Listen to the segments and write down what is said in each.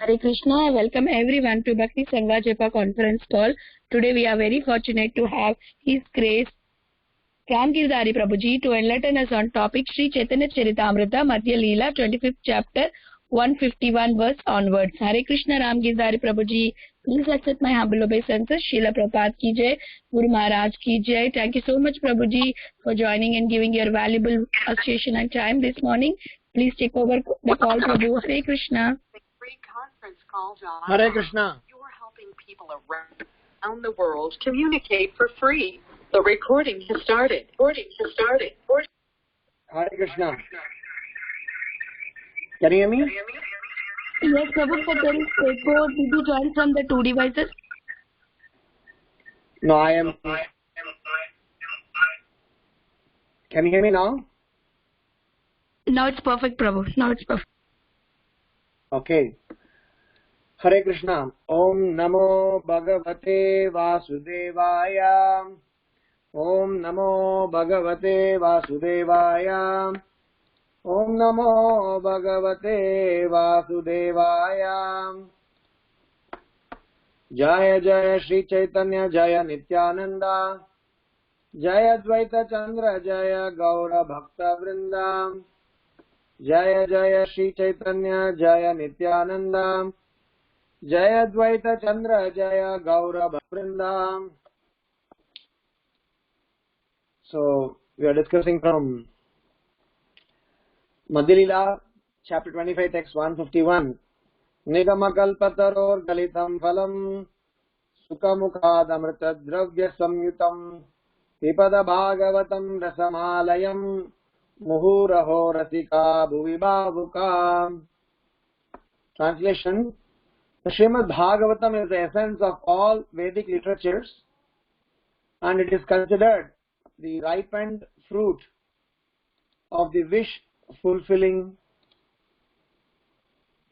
Hare Krishna, I welcome everyone to Bhakti Sangha Japa conference call. Today we are very fortunate to have His Grace Ramagiridhari Prabhuji to enlighten us on topic Sri Chaitanya Charitamrita Madhya Leela 25th chapter 151 verse onwards. Hare Krishna Ramagiridhari Prabhuji, please accept my humble obeisances. Srila Prabhupada ki jai, Guru Maharaj ki jai. Thank you so much Prabhuji for joining and giving your valuable association and time this morning. Please take over the call, Prabhu. Hare Krishna. Hare Krishna. You are helping people around the world communicate for free. The recording has started. Hare Krishna. Can you hear me? Yes, Prabhu, but there is echo. Did you join from the two devices? No, I am. Can you hear me now? Now it's perfect, Prabhu. Now it's perfect. Okay. Hare Krishna. Om Namo Bhagavate Vasudevaya. Om Namo Bhagavate Vasudevaya. Om Namo Bhagavate Vasudevaya. Jaya Jaya Shri Chaitanya Jaya Nityananda. Jaya Dvaita Chandra Jaya Gaura Bhakta Vrinda. Jaya Jaya Shri Chaitanya Jaya Nityananda. Jaya Dvaita Chandra Jaya Gaura Bhakta Vrinda. So we are discussing from Madhya Leela, chapter 25, text 151. Nigama kalpataror galitam phalam sukamukad amrita dravya samyutam pipada bhagavatam rasamalayam muhuraho rasika bhuvi bhavuka. Translation: the Srimad Bhagavatam is the essence of all Vedic literatures, and it is considered the ripened fruit of the wish-fulfilling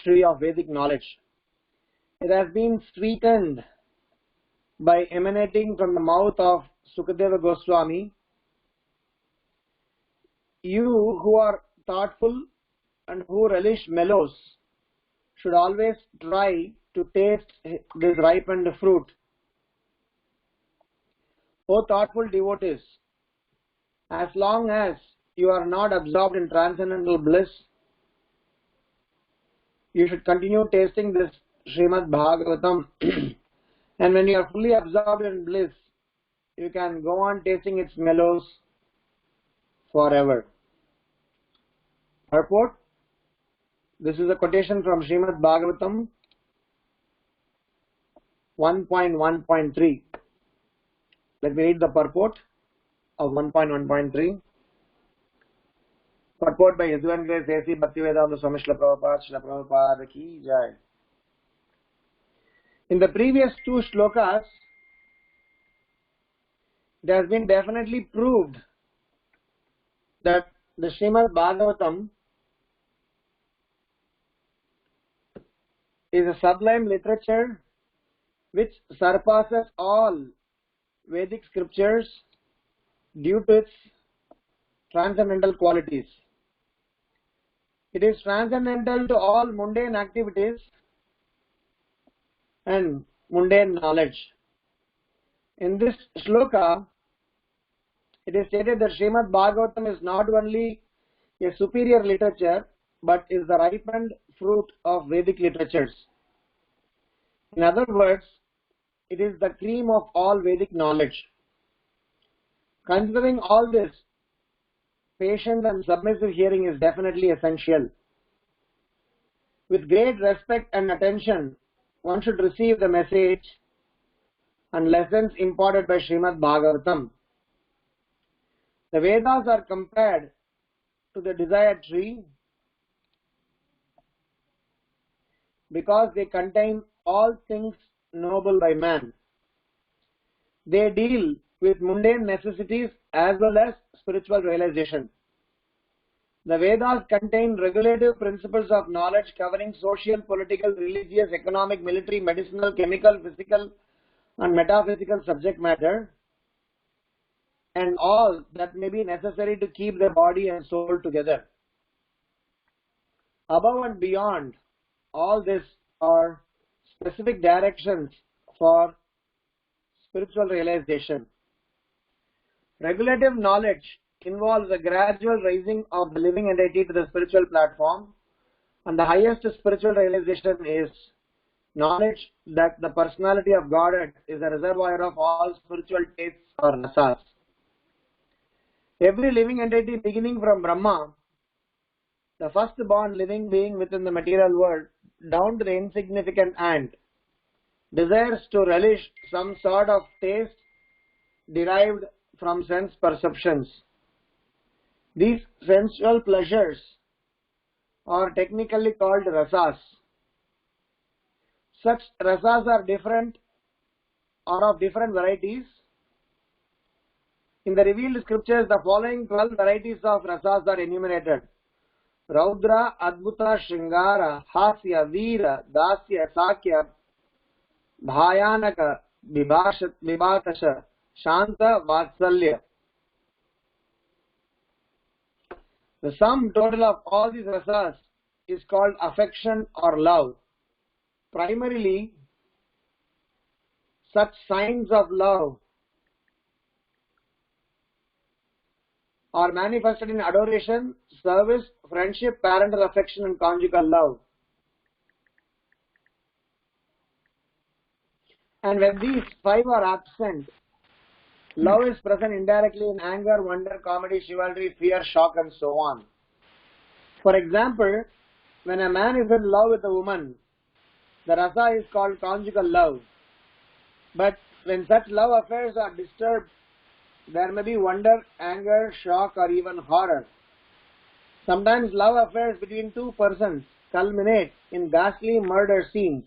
tree of Vedic knowledge. It has been sweetened by emanating from the mouth of Sukadeva Goswami. You who are thoughtful and who relish mellows should always try to taste this ripened fruit. O thoughtful devotees, as long as you are not absorbed in transcendental bliss, you should continue tasting this Srimad Bhagavatam. And when you are fully absorbed in bliss, you can go on tasting its mellows forever. Purport: this is a quotation from Srimad Bhagavatam 1.1.3. Let me read the purport of 1.1.3. Purport by His Divine Grace A.C. Bhaktivedanta Swami Srila Prabhupada, Srila Prabhupada ki jai. In the previous two shlokas, it has been definitely proved that the Srimad Bhagavatam is a sublime literature which surpasses all Vedic scriptures due to its transcendental qualities. It is transcendental to all mundane activities and mundane knowledge. In this shloka, it is stated that Srimad Bhagavatam is not only a superior literature but is the ripened fruit of Vedic literatures. In other words, it is the cream of all Vedic knowledge. Considering all this, patient and submissive hearing is definitely essential. With great respect and attention, one should receive the message and lessons imparted by Srimad Bhagavatam. The Vedas are compared to the desired tree because they contain all things knowable by man. They deal with mundane necessities as well as spiritual realization. The Vedas contain regulative principles of knowledge covering social, political, religious, economic, military, medicinal, chemical, physical and metaphysical subject matter, and all that may be necessary to keep the body and soul together. Above and beyond all this, or specific directions for spiritual realization. Regulative knowledge involves a gradual raising of the living entity to the spiritual platform, and the highest spiritual realization is knowledge that the personality of Godhead is a reservoir of all spiritual tastes or rasas. Every living entity beginning from Brahma, the first born living being within the material world, down to the insignificant ant, desires to relish some sort of taste derived from sense perceptions. These sensual pleasures are technically called rasas. Such rasas are different or of different varieties. In the revealed scriptures, the following 12 varieties of rasas are enumerated: Raudra, Adbhuta, Shringara, Hasya, Veera, Dasya, Sakya, Bhayanaka, Vibhakasha, Shanta, Vatsalya. The sum total of all these rasas is called affection or love. Primarily, such signs of love are manifested in adoration, service, friendship, parental affection, and conjugal love. And when these five are absent, love is present indirectly in anger, wonder, comedy, chivalry, fear, shock, and so on. For example, when a man is in love with a woman, the rasa is called conjugal love. But when such love affairs are disturbed, there may be wonder, anger, shock, or even horror. Sometimes love affairs between two persons culminate in ghastly murder scenes.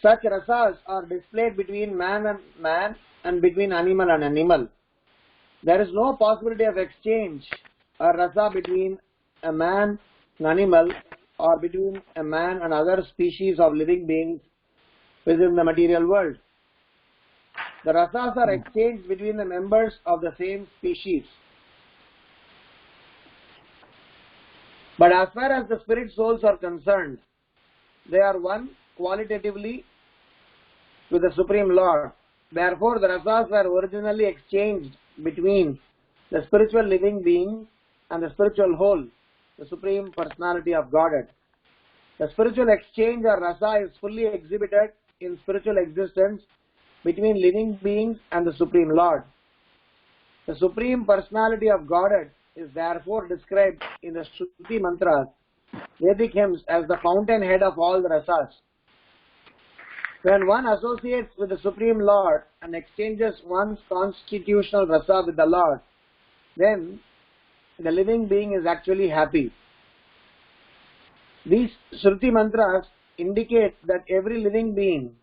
Such rasas are displayed between man and man and between animal and animal. There is no possibility of exchange or rasa between a man and animal or between a man and other species of living beings within the material world. The rasas are exchanged between the members of the same species. But as far as the spirit souls are concerned, they are one qualitatively with the Supreme Lord. Therefore, the rasas were originally exchanged between the spiritual living being and the spiritual whole, the Supreme Personality of Godhead. The spiritual exchange or rasa is fully exhibited in spiritual existence between living beings and the Supreme Lord. The Supreme Personality of Godhead is therefore described in the Shruti mantras, Vedic hymns, as the fountainhead of all the rasas. When one associates with the Supreme Lord and exchanges one's constitutional rasa with the Lord, then the living being is actually happy. These Shruti mantras indicate that every living being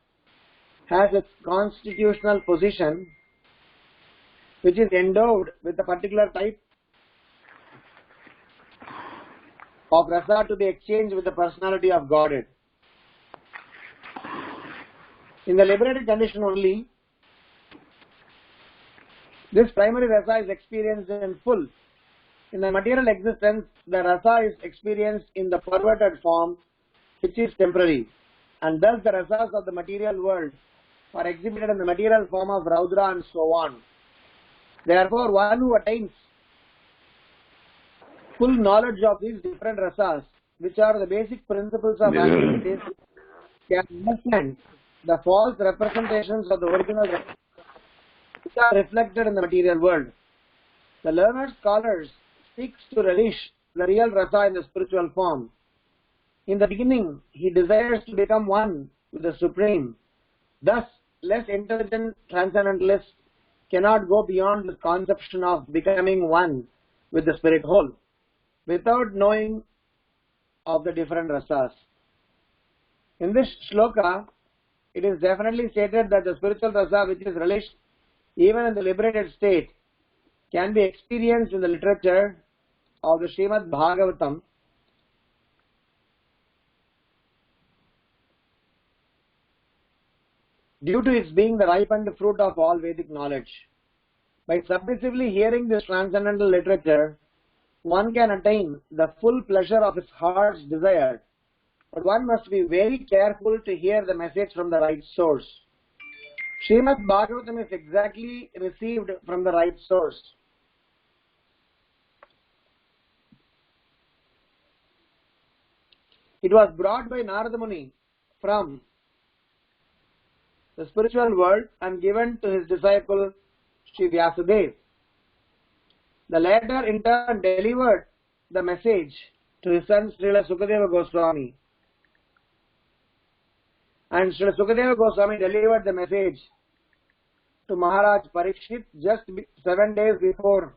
has its constitutional position, which is endowed with a particular type of rasa to be exchanged with the personality of Godhead. In the liberated condition only, this primary rasa is experienced in full. In the material existence, the rasa is experienced in the perverted form, which is temporary, and thus the rasas of the material world are exhibited in the material form of Raudra and so on. Therefore, one who attains full knowledge of these different rasas, which are the basic principles of activities, can understand the false representations of the original rasas which are reflected in the material world. The learned scholars seeks to relish the real rasa in the spiritual form. In the beginning, he desires to become one with the Supreme. Thus, less intelligent transcendentalists cannot go beyond the conception of becoming one with the spirit whole without knowing of the different rasas. In this shloka, it is definitely stated that the spiritual rasa which is relished even in the liberated state can be experienced in the literature of the Srimad Bhagavatam, due to its being the ripened fruit of all Vedic knowledge. By submissively hearing this transcendental literature, one can attain the full pleasure of his heart's desire but one must be very careful to hear the message from the right source. Srimad Bhagavatam is exactly received from the right source. It was brought by Narada Muni from the spiritual world and given to his disciple Sri Vyasadeva. The latter in turn delivered the message to his son Srila Sukadeva Goswami. And Srila Sukadeva Goswami delivered the message to Maharaj Parikshit just 7 days before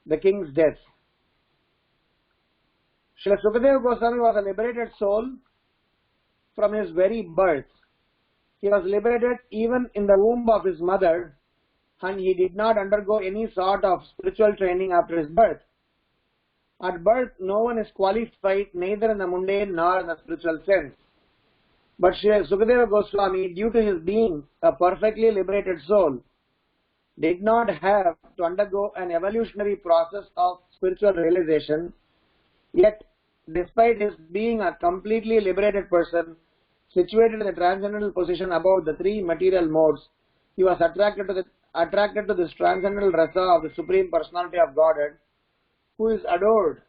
the king's death. Srila Sukadeva Goswami was a liberated soul from his very birth. He was liberated even in the womb of his mother, and he did not undergo any sort of spiritual training after his birth. At birth, no one is qualified neither in the mundane nor in the spiritual sense. But Sri Sukadeva Goswami, due to his being a perfectly liberated soul, did not have to undergo an evolutionary process of spiritual realization. Yet, despite his being a completely liberated person, situated in a transcendental position above the three material modes, he was attracted to this transcendental rasa of the Supreme Personality of Godhead, who is adored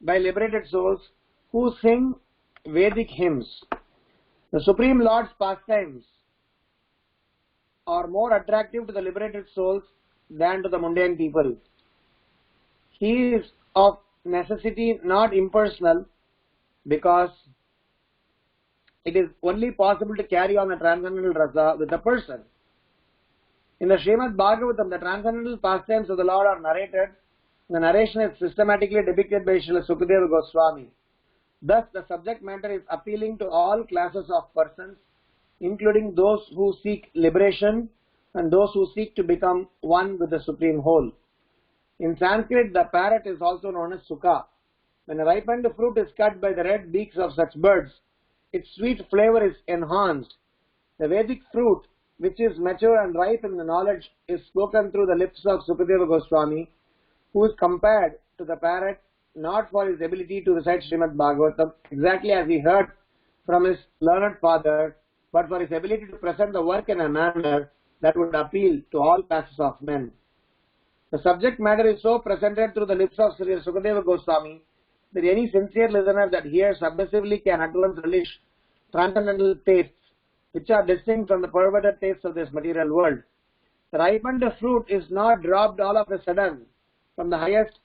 by liberated souls who sing Vedic hymns. The Supreme Lord's pastimes are more attractive to the liberated souls than to the mundane people. He is of necessity not impersonal, because it is only possible to carry on the transcendental rasa with a person. In the Srimad Bhagavatam, the transcendental pastimes of the Lord are narrated. The narration is systematically depicted by Srila Sukadeva Goswami. Thus, the subject matter is appealing to all classes of persons, including those who seek liberation and those who seek to become one with the Supreme Whole. In Sanskrit, the parrot is also known as Sukha. When a ripened fruit is cut by the red beaks of such birds, its sweet flavor is enhanced. The Vedic fruit, which is mature and ripe in the knowledge, is spoken through the lips of Sukadeva Goswami, who is compared to the parrot not for his ability to recite Srimad Bhagavatam exactly as he heard from his learned father, but for his ability to present the work in a manner that would appeal to all classes of men. The subject matter is so presented through the lips of Sri Sukadeva Goswami that any sincere listener that hears submissively can at once relish transcendental tastes which are distinct from the perverted tastes of this material world. The ripened fruit is not dropped all of a sudden from the highest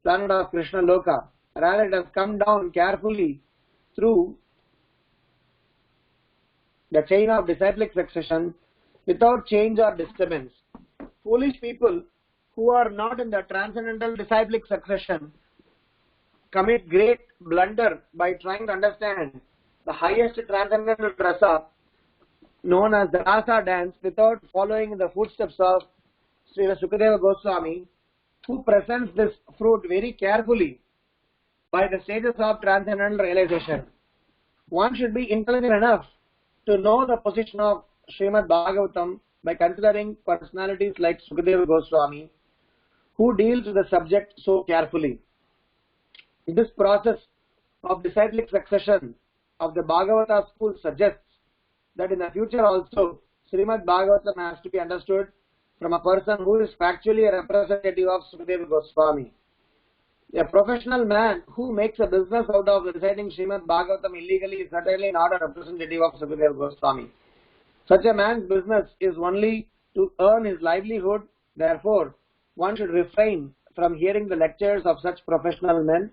planet of Krishna Loka. Rather, it has come down carefully through the chain of disciplic succession without change or disturbance. Foolish people who are not in the transcendental disciplic succession commit great blunder by trying to understand the highest transcendental rasa known as the rasa dance without following in the footsteps of Sri Sukadeva Goswami, who presents this fruit very carefully by the stages of transcendental realization. One should be intelligent enough to know the position of Srimad Bhagavatam by considering personalities like Sukadeva Goswami, who deals with the subject so carefully. This process of disciplic succession of the Bhagavata school suggests that in the future also Srimad Bhagavatam has to be understood from a person who is factually a representative of Sukadeva Goswami. A professional man who makes a business out of reciting Srimad Bhagavatam illegally is certainly not a representative of Sukadeva Goswami. Such a man's business is only to earn his livelihood. Therefore, one should refrain from hearing the lectures of such professional men.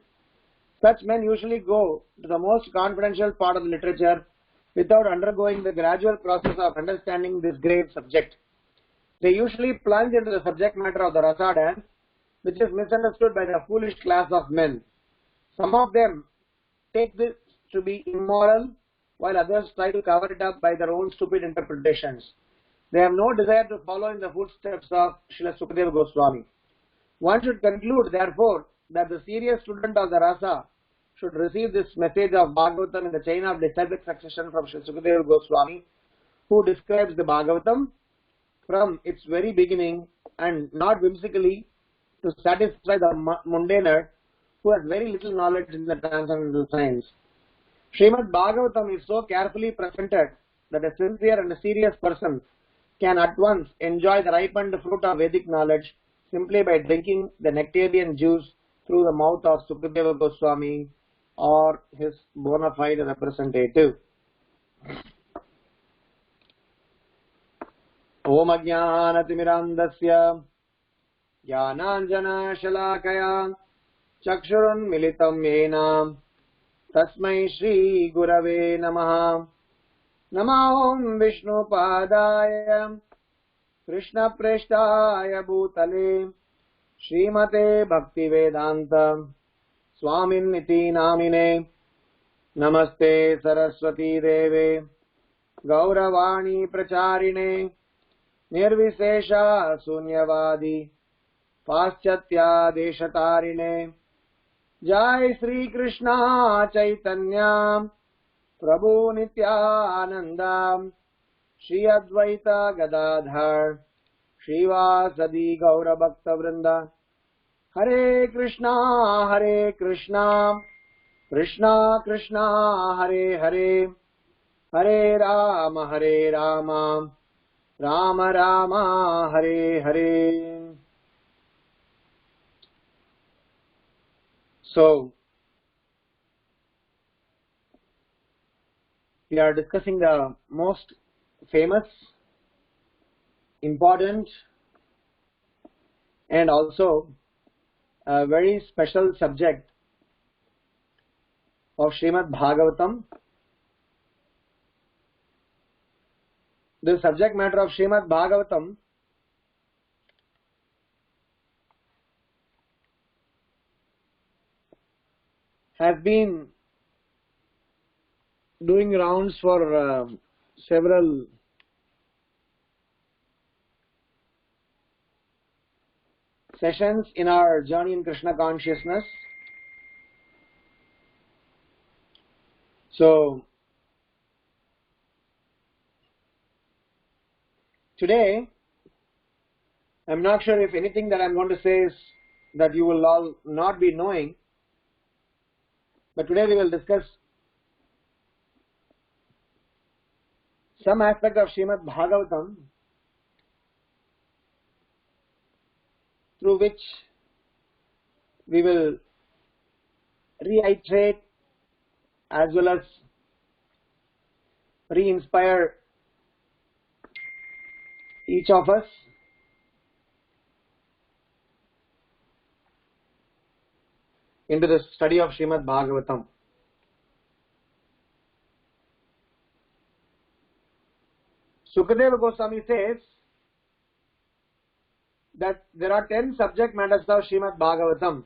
Such men usually go to the most confidential part of the literature without undergoing the gradual process of understanding this grave subject. They usually plunge into the subject matter of the rasa dance, which is misunderstood by the foolish class of men. Some of them take this to be immoral, while others try to cover it up by their own stupid interpretations. They have no desire to follow in the footsteps of Srila Sukadeva Goswami. One should conclude, therefore, that the serious student of the rasa should receive this message of Bhagavatam in the chain of disciplic succession from Srila Sukadeva Goswami, who describes the Bhagavatam from its very beginning and not whimsically to satisfy the mundaner who has very little knowledge in the transcendental science. Srimad Bhagavatam is so carefully presented that a sincere and a serious person can at once enjoy the ripened fruit of Vedic knowledge simply by drinking the nectarian juice through the mouth of Sukadeva Goswami or his bona fide representative. Om Ajnanatimirandasya Jnananjana Shalakaya Chakshurun Militam Yena Tasmai Shri Gurave Namaha. Namahom Vishnu Padaya Krishna Preshtaya Bhutale Srimate Bhakti Vedanta Swamin Niti Namine Namaste Saraswati Deve Gauravani Pracharine Nirvisesha Sunyavadi Paschatya Deshatarine Jai Sri Krishna Chaitanya Prabhu Nityananda Shri Advaita Gadadhar Srivasadi Gaura Bhakta Vrinda Hare Krishna Krishna Krishna Hare Hare Hare Rama Rama Rama Hare Hare. So we are discussing the most famous, important and also a very special subject of Srimad Bhagavatam. The subject matter of Srimad Bhagavatam has been doing rounds for several sessions in our journey in Krishna consciousness. So today, I'm not sure if anything that I'm going to say is that you will all not be knowing, but today we will discuss some aspect of Srimad Bhagavatam through which we will reiterate as well as re-inspire each of us into the study of Srimad Bhagavatam. Sukadeva Goswami says that there are 10 subject matters of Srimad Bhagavatam.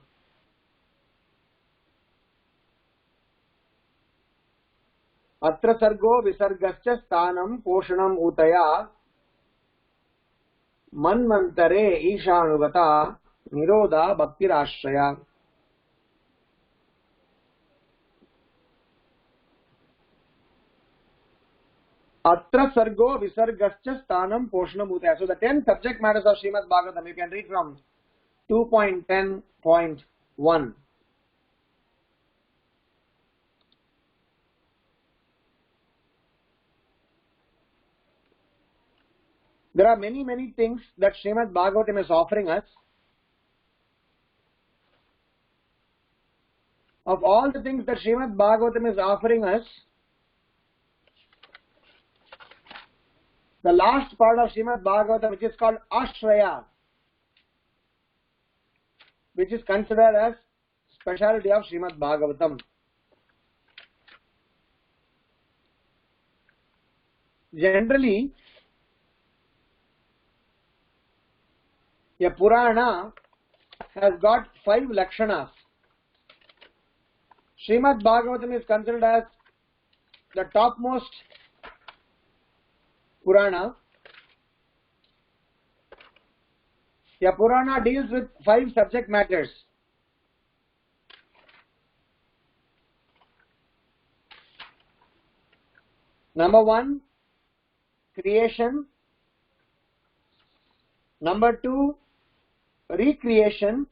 Atra sargo visargascha sthanam poshanam utaya manmantare ishanugata nirodha bhaktirashraya. Atra sargo visargascha sthanam poshanam utaya. So the 10 subject matters of Srimad Bhagavatam you can read from 2.10.1. There are many things that Srimad Bhagavatam is offering us. Of all the things that Srimad Bhagavatam is offering us, the last part of Srimad Bhagavatam, which is called Ashraya, which is considered as speciality of Srimad Bhagavatam. Generally, a Purana has got 5 Lakshanas. Srimad Bhagavatam is considered as the topmost Purana. A Purana deals with 5 subject matters. Number 1, creation. Number 2, recreation.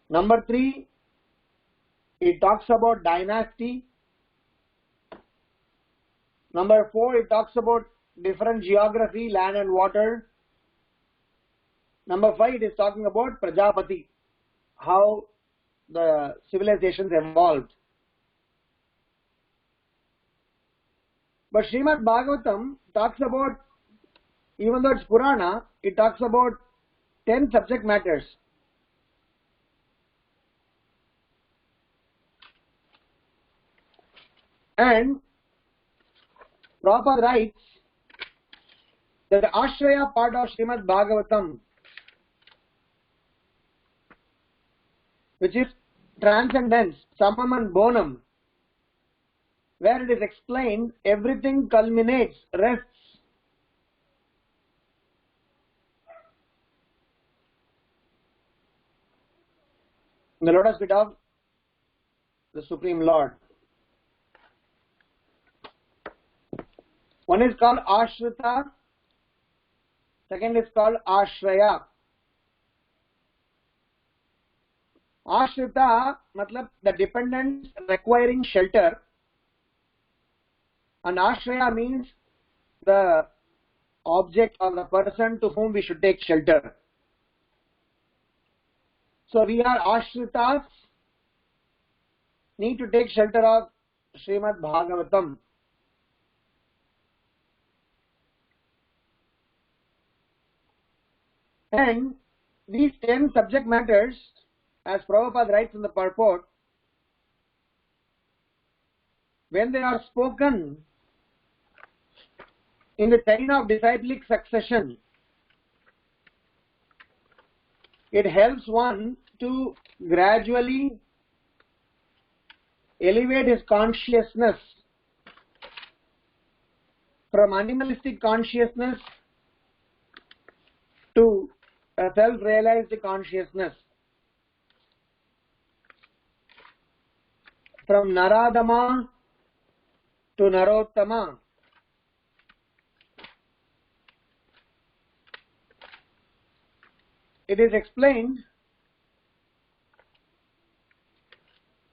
Number 3, it talks about dynasty. Number 4, it talks about different geography, land and water. Number 5, it is talking about Prajapati, how the civilizations evolved. But Srimad Bhagavatam talks about, even though it's Purana, it talks about 10 subject matters. And Prabhupada writes that the Ashraya part of Srimad Bhagavatam, which is transcendence, summum and bonum, where it is explained everything culminates, rests in the lotus feet of the Supreme Lord. One is called Ashrita, second is called Ashraya. Ashrita matlab the dependent requiring shelter, and Ashraya means the object or the person to whom we should take shelter. So we are Ashritas, need to take shelter of Srimad Bhagavatam. And these 10 subject matters, as Prabhupada writes in the purport, when they are spoken in the chain of disciplic succession, it helps one to gradually elevate his consciousness from animalistic consciousness to a self-realized consciousness, from Naradama to Narottama. It is explained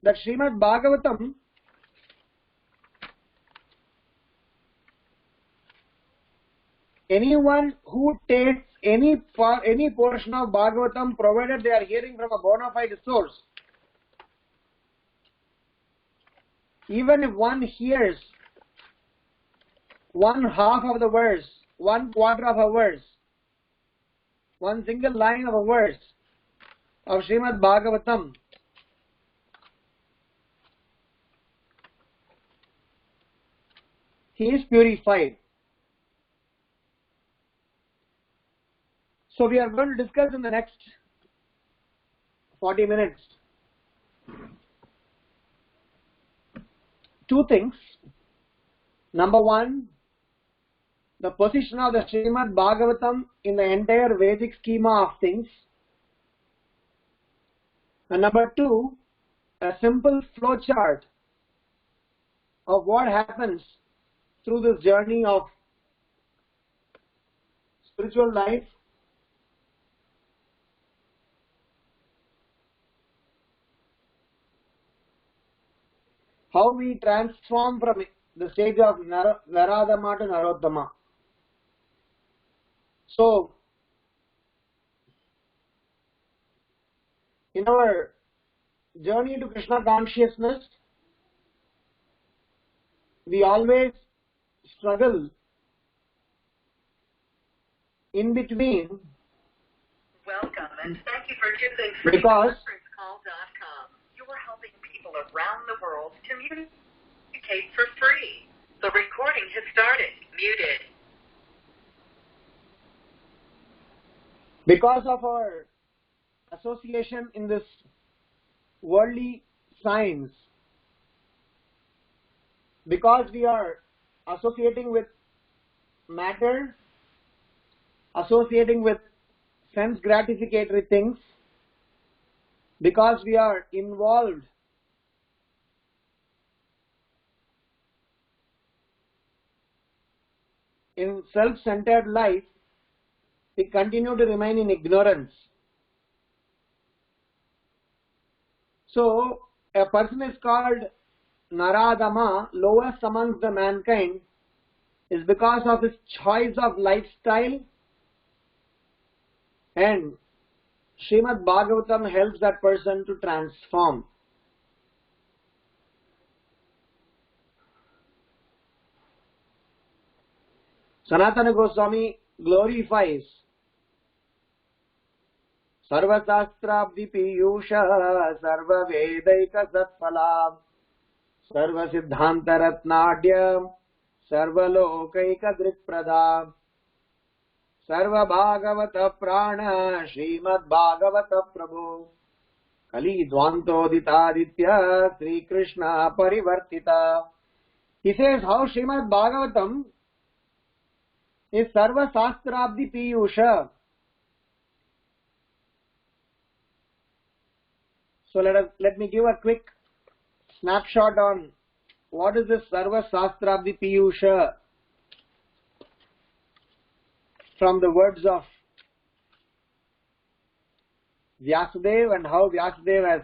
that Srimad Bhagavatam anyone who takes any portion of Bhagavatam, provided they are hearing from a bona fide source, even if one hears 1/2 of the verse, 1/4 of a verse, one single line of a verse of Srimad Bhagavatam, he is purified. So we are going to discuss in the next 40 minutes 2 things. Number 1, the position of the Srimad Bhagavatam in the entire Vedic schema of things. And number 2, a simple flow chart of what happens through this journey of spiritual life, how we transform from the stage of Naradama to Narottama. So, in our journey to Krishna consciousness, we always struggle in between. Welcome and thank you for choosing Because freeconferencecall.com. You are helping people around the world communicate for free. The recording has started. Muted. Because of our association in this worldly science, because we are associating with matter, associating with sense gratificatory things, because we are involved in self-centered life, we continue to remain in ignorance. So a person is called Naradama, lowest amongst the mankind, is because of his choice of lifestyle, and Srimad Bhagavatam helps that person to transform. Sanatana Goswami glorifies Sarva Sastrabdi Piyusha Sarva Vedaika Satphala Sarva Siddhanta Ratnadya Sarva Lokaika Drikprada Sarva Bhagavata Prana Srimad Bhagavata Prabhu Kali Dvantoditaditya Sri Krishna Parivartita. He says how Srimad Bhagavatam is Sarva Sastrabdi Piyusha. So let me give a quick snapshot on what is this Sarva Sastrabdi Piyusha from the words of Vyasadeva and how Vyasadeva has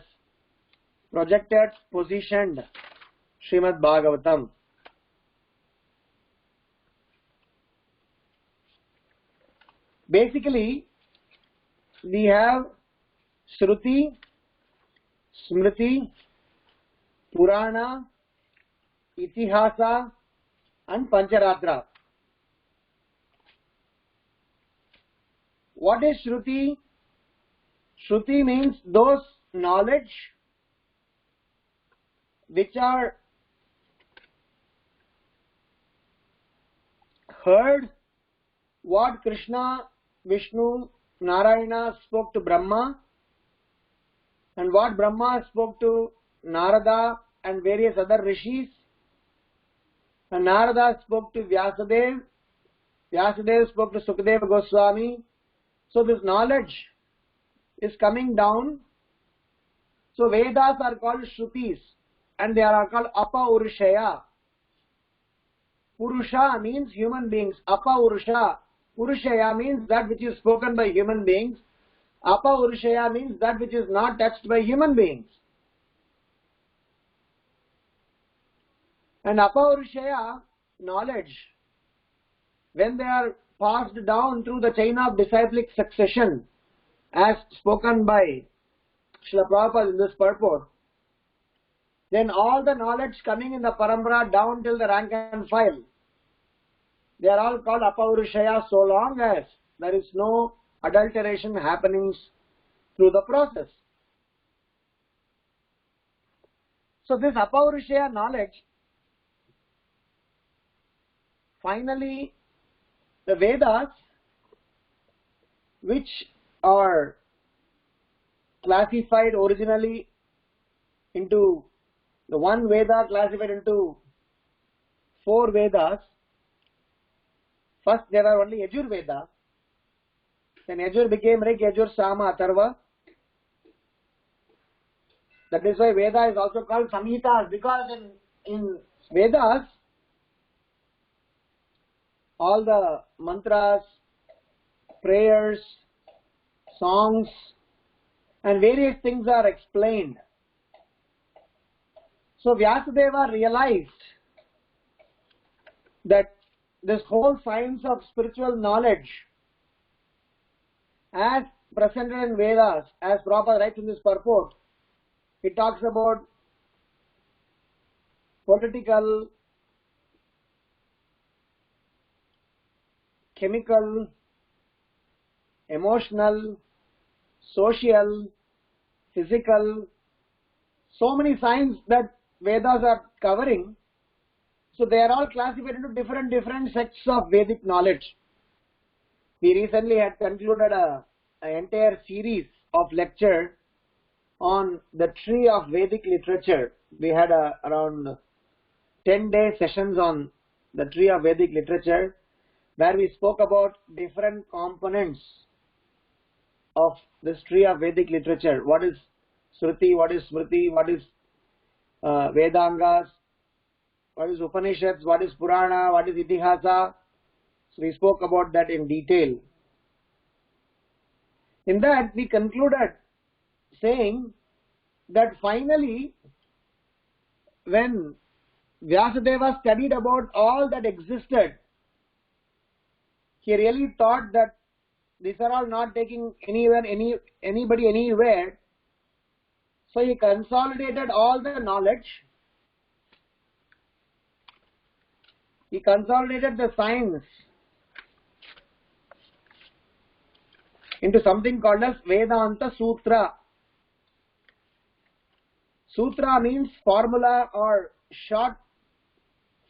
projected, positioned Srimad Bhagavatam. Basically, we have Shruti, Smriti, Purana, Itihasa and Pancharatra. What is Shruti? Shruti means those knowledge which are heard what Krishna, Vishnu, Narayana spoke to Brahma and what Brahma spoke to Narada and various other rishis, and Narada spoke to Vyasadeva, Vyasadeva spoke to Sukadeva Goswami. So this knowledge is coming down. So Vedas are called Shrutis and they are called Apa Urushaya. Purusha means human beings. Apa Urusha. Purushaya means that which is spoken by human beings. Apa Urushaya means that which is not touched by human beings. And Apa Urushaya knowledge, when they are passed down through the chain of disciplic succession, as spoken by Srila Prabhupada in this purport, then all the knowledge coming in the parampara down till the rank and file, they are all called Apaurushaya so long as there is no adulteration happening through the process. So this Apaurushaya knowledge, finally the Vedas, which are classified originally into the one Veda classified into 4 Vedas. First there were only Yajur Veda, then Yajur became Rig, Yajur, Sama, Atharva. That is why Veda is also called Samhitas, because in Vedas all the mantras, prayers, songs and various things are explained. So Vyasadeva realized that this whole science of spiritual knowledge, as presented in Vedas, as Prabhupada writes in this purport, it talks about political, chemical, emotional, social, physical, so many sciences that Vedas are covering. So they are all classified into different sects of Vedic knowledge. We recently had concluded an entire series of lecture on the tree of Vedic literature. We had around 10-day sessions on the tree of Vedic literature, where we spoke about different components of this tree of Vedic literature. What is Shruti, what is Smriti, what is Vedangas, what is Upanishads, what is Purana, what is Itihasa. So we spoke about that in detail. In that we concluded saying that finally, when Vyasadeva studied about all that existed, he really thought that these are all not taking anybody anywhere. So he consolidated all the knowledge. He consolidated the science into something called as Vedanta Sutra. Sutra means formula or short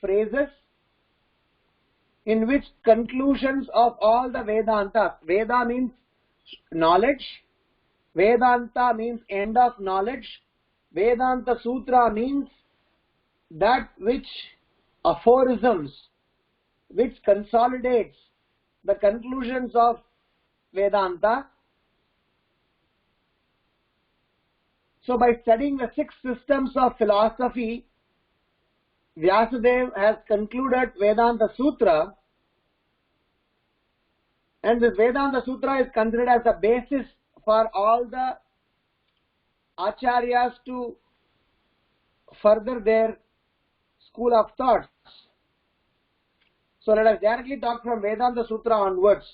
phrases in which conclusions of all the Vedantas. Veda means knowledge. Vedanta means end of knowledge. Vedanta Sutra means that which aphorisms, which consolidates the conclusions of Vedanta. So by studying the 6 systems of philosophy, Vyasadeva has concluded Vedanta Sutra, and this Vedanta Sutra is considered as a basis for all the acharyas to further their school of thoughts. So let us directly talk from Vedanta Sutra onwards.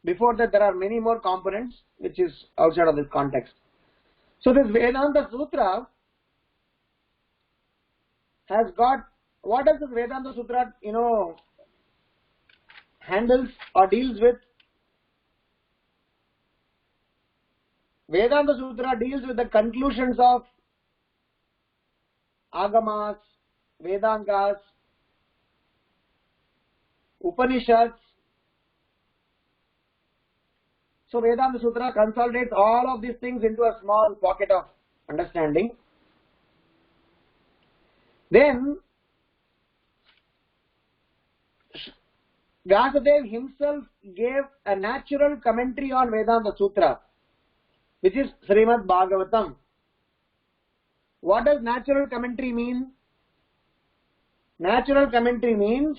Before that, there are many more components which is outside of this context. So this Vedanta Sutra has got, what does this Vedanta Sutra, handles or deals with? Vedanta Sutra deals with the conclusions of Agamas, Vedantas, Upanishads. So Vedanta Sutra consolidates all of these things into a small pocket of understanding. Then Vyasadeva himself gave a natural commentary on Vedanta Sutra, which is Srimad Bhagavatam. What does natural commentary mean? Natural commentary means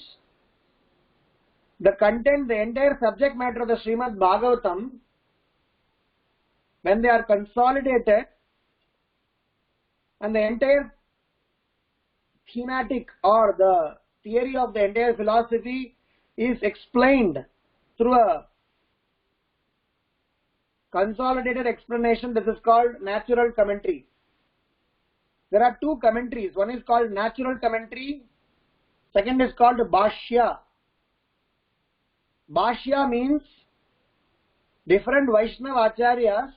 the content, the entire subject matter of the Srimad Bhagavatam, when they are consolidated and the entire thematic or the theory of the entire philosophy is explained through a consolidated explanation, this is called natural commentary. There are 2 commentaries. One is called natural commentary, second is called Bhashya. Bhashya means different Vaishnava acharyas,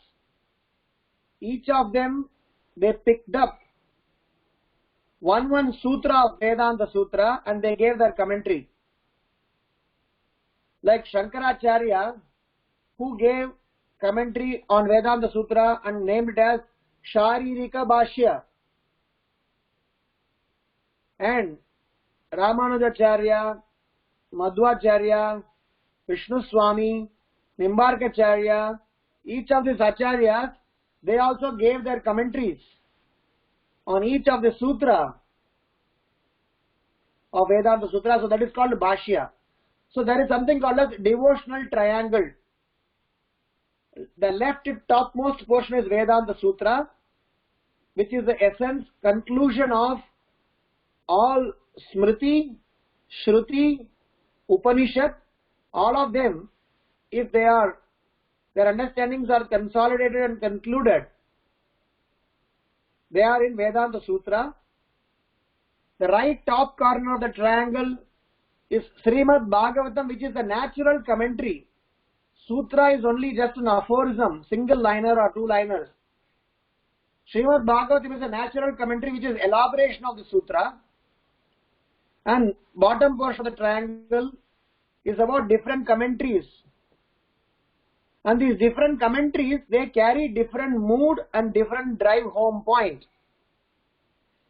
each of them, they picked up one sutra of Vedanta Sutra and they gave their commentary. Like Shankaracharya, who gave commentary on Vedanta Sutra and named it as Sharirika Bhashya. And Ramanujacharya, Madhvacharya, Vishnu Swami, Nimbarkacharya, each of these acharyas, they also gave their commentaries on each of the sutra of Vedanta Sutra. So that is called Bhashya. So there is something called as devotional triangle. The left topmost portion is Vedanta Sutra, which is the essence, conclusion of all Smriti, Shruti, Upanishad, all of them, if their understandings are consolidated and concluded, they are in Vedanta Sutra. The right top corner of the triangle is Srimad Bhagavatam, which is the natural commentary. Sutra is only just an aphorism, single liner or 2 liners. Srimad Bhagavatam is a natural commentary which is elaboration of the sutra. And bottom portion of the triangle is about different commentaries. And these different commentaries, they carry different mood and different drive home point.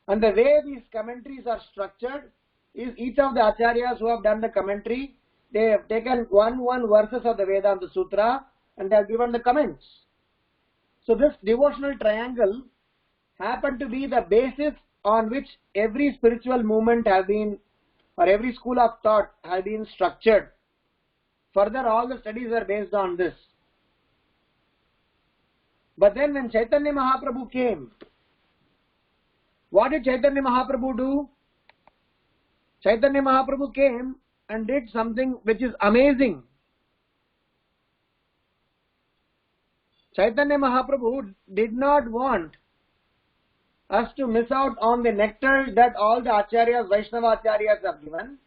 And the way these commentaries are structured is each of the acharyas who have done the commentary, they have taken one verses of the Vedanta Sutra and they have given the comments. So this devotional triangle happened to be the basis on which every spiritual movement has been, or every school of thought has been structured. Further, all the studies are based on this. But then when Chaitanya Mahaprabhu came, what did Chaitanya Mahaprabhu do? Chaitanya Mahaprabhu came and did something which is amazing. Chaitanya Mahaprabhu did not want us to miss out on the nectar that all the Acharyas, Vaishnava Acharyas have given.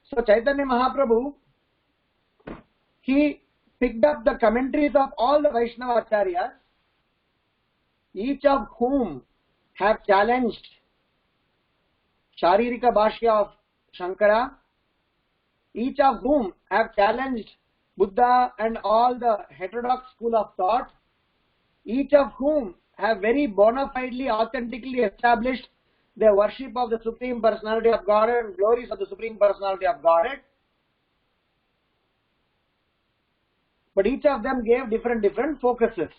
So Chaitanya Mahaprabhu, he picked up the commentaries of all the Vaishnava Acharyas, each of whom have challenged Sharirika Bhashya of Shankara, each of whom have challenged Buddha and all the heterodox school of thought, each of whom have very bona fidely, authentically established their worship of the Supreme Personality of Godhead and glories of the Supreme Personality of Godhead. But each of them gave different focuses.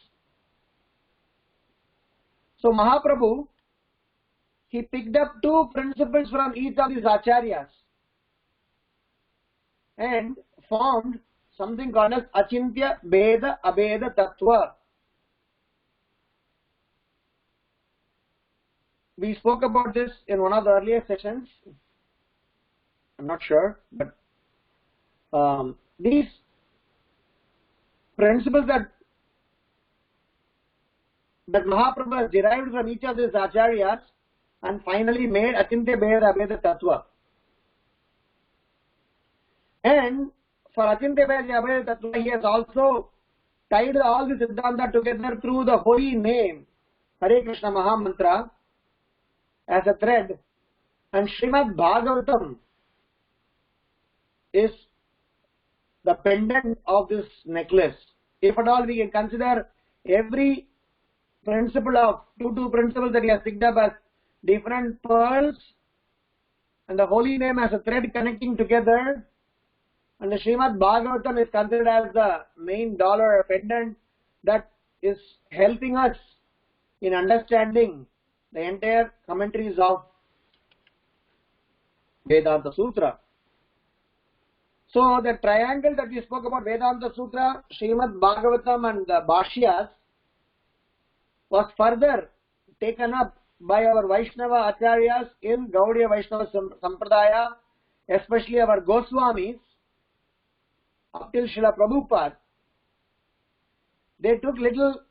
So Mahaprabhu, he picked up two principles from each of these acharyas and formed something called as Achintya Bheda Abheda Tattva. We spoke about this in one of the earlier sessions. I'm not sure, but these principles that Mahaprabhu has derived from each of these acharyas and finally made Achintya Bheda Abheda Tattva. And for Achintya Bheda Abheda Tattva, he has also tied all the Siddhanta together through the holy name, Hare Krishna Maha Mantra, as a thread. And Srimad Bhagavatam is the pendant of this necklace. If at all we can consider every principle of two principles that he has picked up as different pearls and the holy name as a thread connecting together, and the Srimad Bhagavatam is considered as the main dollar pendant that is helping us in understanding the entire commentaries of Vedanta Sutra. So the triangle that we spoke about, Vedanta Sutra, Srimad Bhagavatam and the Bhashyas, was further taken up by our Vaishnava Acharyas in Gaudiya Vaishnava Sampradaya, especially our Goswamis, up till Srila Prabhupada. They took little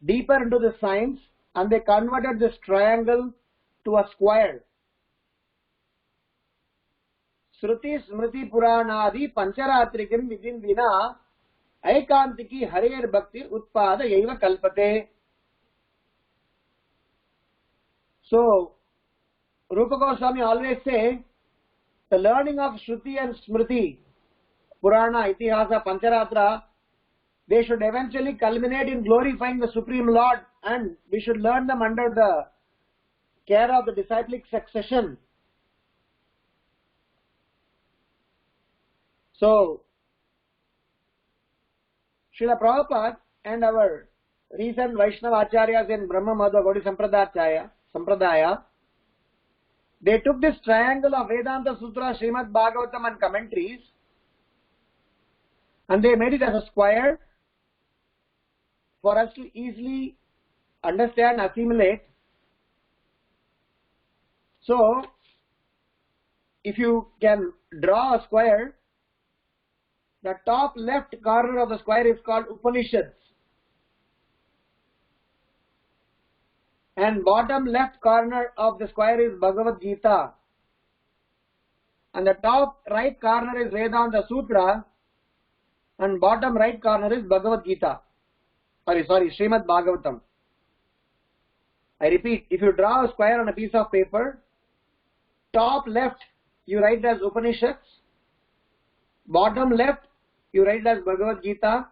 deeper into the science and they converted this triangle to a square. Shruti Smriti Puranadi Pancharatrikim Vidin Vina Aikantiki Harer Bhakti Utpada Yaiva Kalpate. So, Rupa Goswami always say, the learning of Shruti and Smriti, Purana, Itihasa, Pancharatra, they should eventually culminate in glorifying the Supreme Lord, and we should learn them under the care of the disciplic succession. So, Srila Prabhupada and our recent Vaishnava Acharyas in Brahma Madhva Gaudiya Sampradaya, they took this triangle of Vedanta Sutra, Srimad Bhagavatam and commentaries and they made it as a square for us to easily understand, assimilate. So, if you can draw a square, the top left corner of the square is called Upanishads and bottom left corner of the square is Bhagavad Gita and the top right corner is Vedanta Sutra and bottom right corner is Bhagavad Gita. Sorry, Srimad Bhagavatam. I repeat, if you draw a square on a piece of paper, top left you write as Upanishads, bottom left you write as Bhagavad Gita,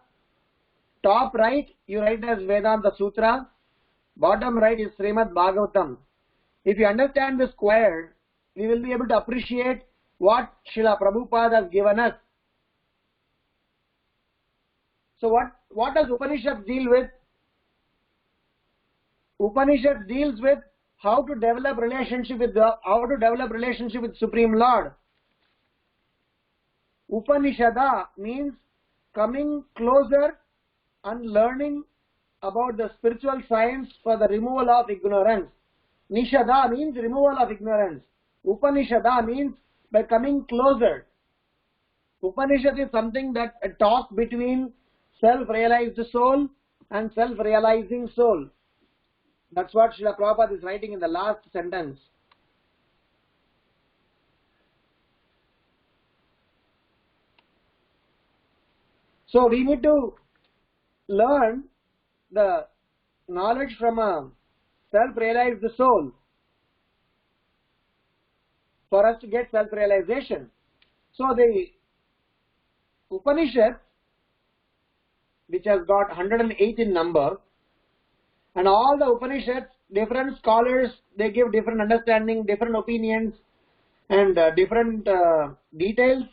top right you write as Vedanta Sutra, bottom right is Srimad Bhagavatam. If you understand the square, we will be able to appreciate what Srila Prabhupada has given us. So what does Upanishads deal with? Upanishads deals with how to develop relationship with Supreme Lord. Upanishada means coming closer and learning about the spiritual science for the removal of ignorance. Nishada means removal of ignorance. Upanishada means by coming closer. Upanishad is something that a talk between self-realized soul and self-realizing soul. That's what Srila Prabhupada is writing in the last sentence. So we need to learn the knowledge from a self-realized soul for us to get self-realization. So the Upanishad, which has got 108 in number, and all the Upanishads, different scholars, they give different understanding, different opinions, and different details.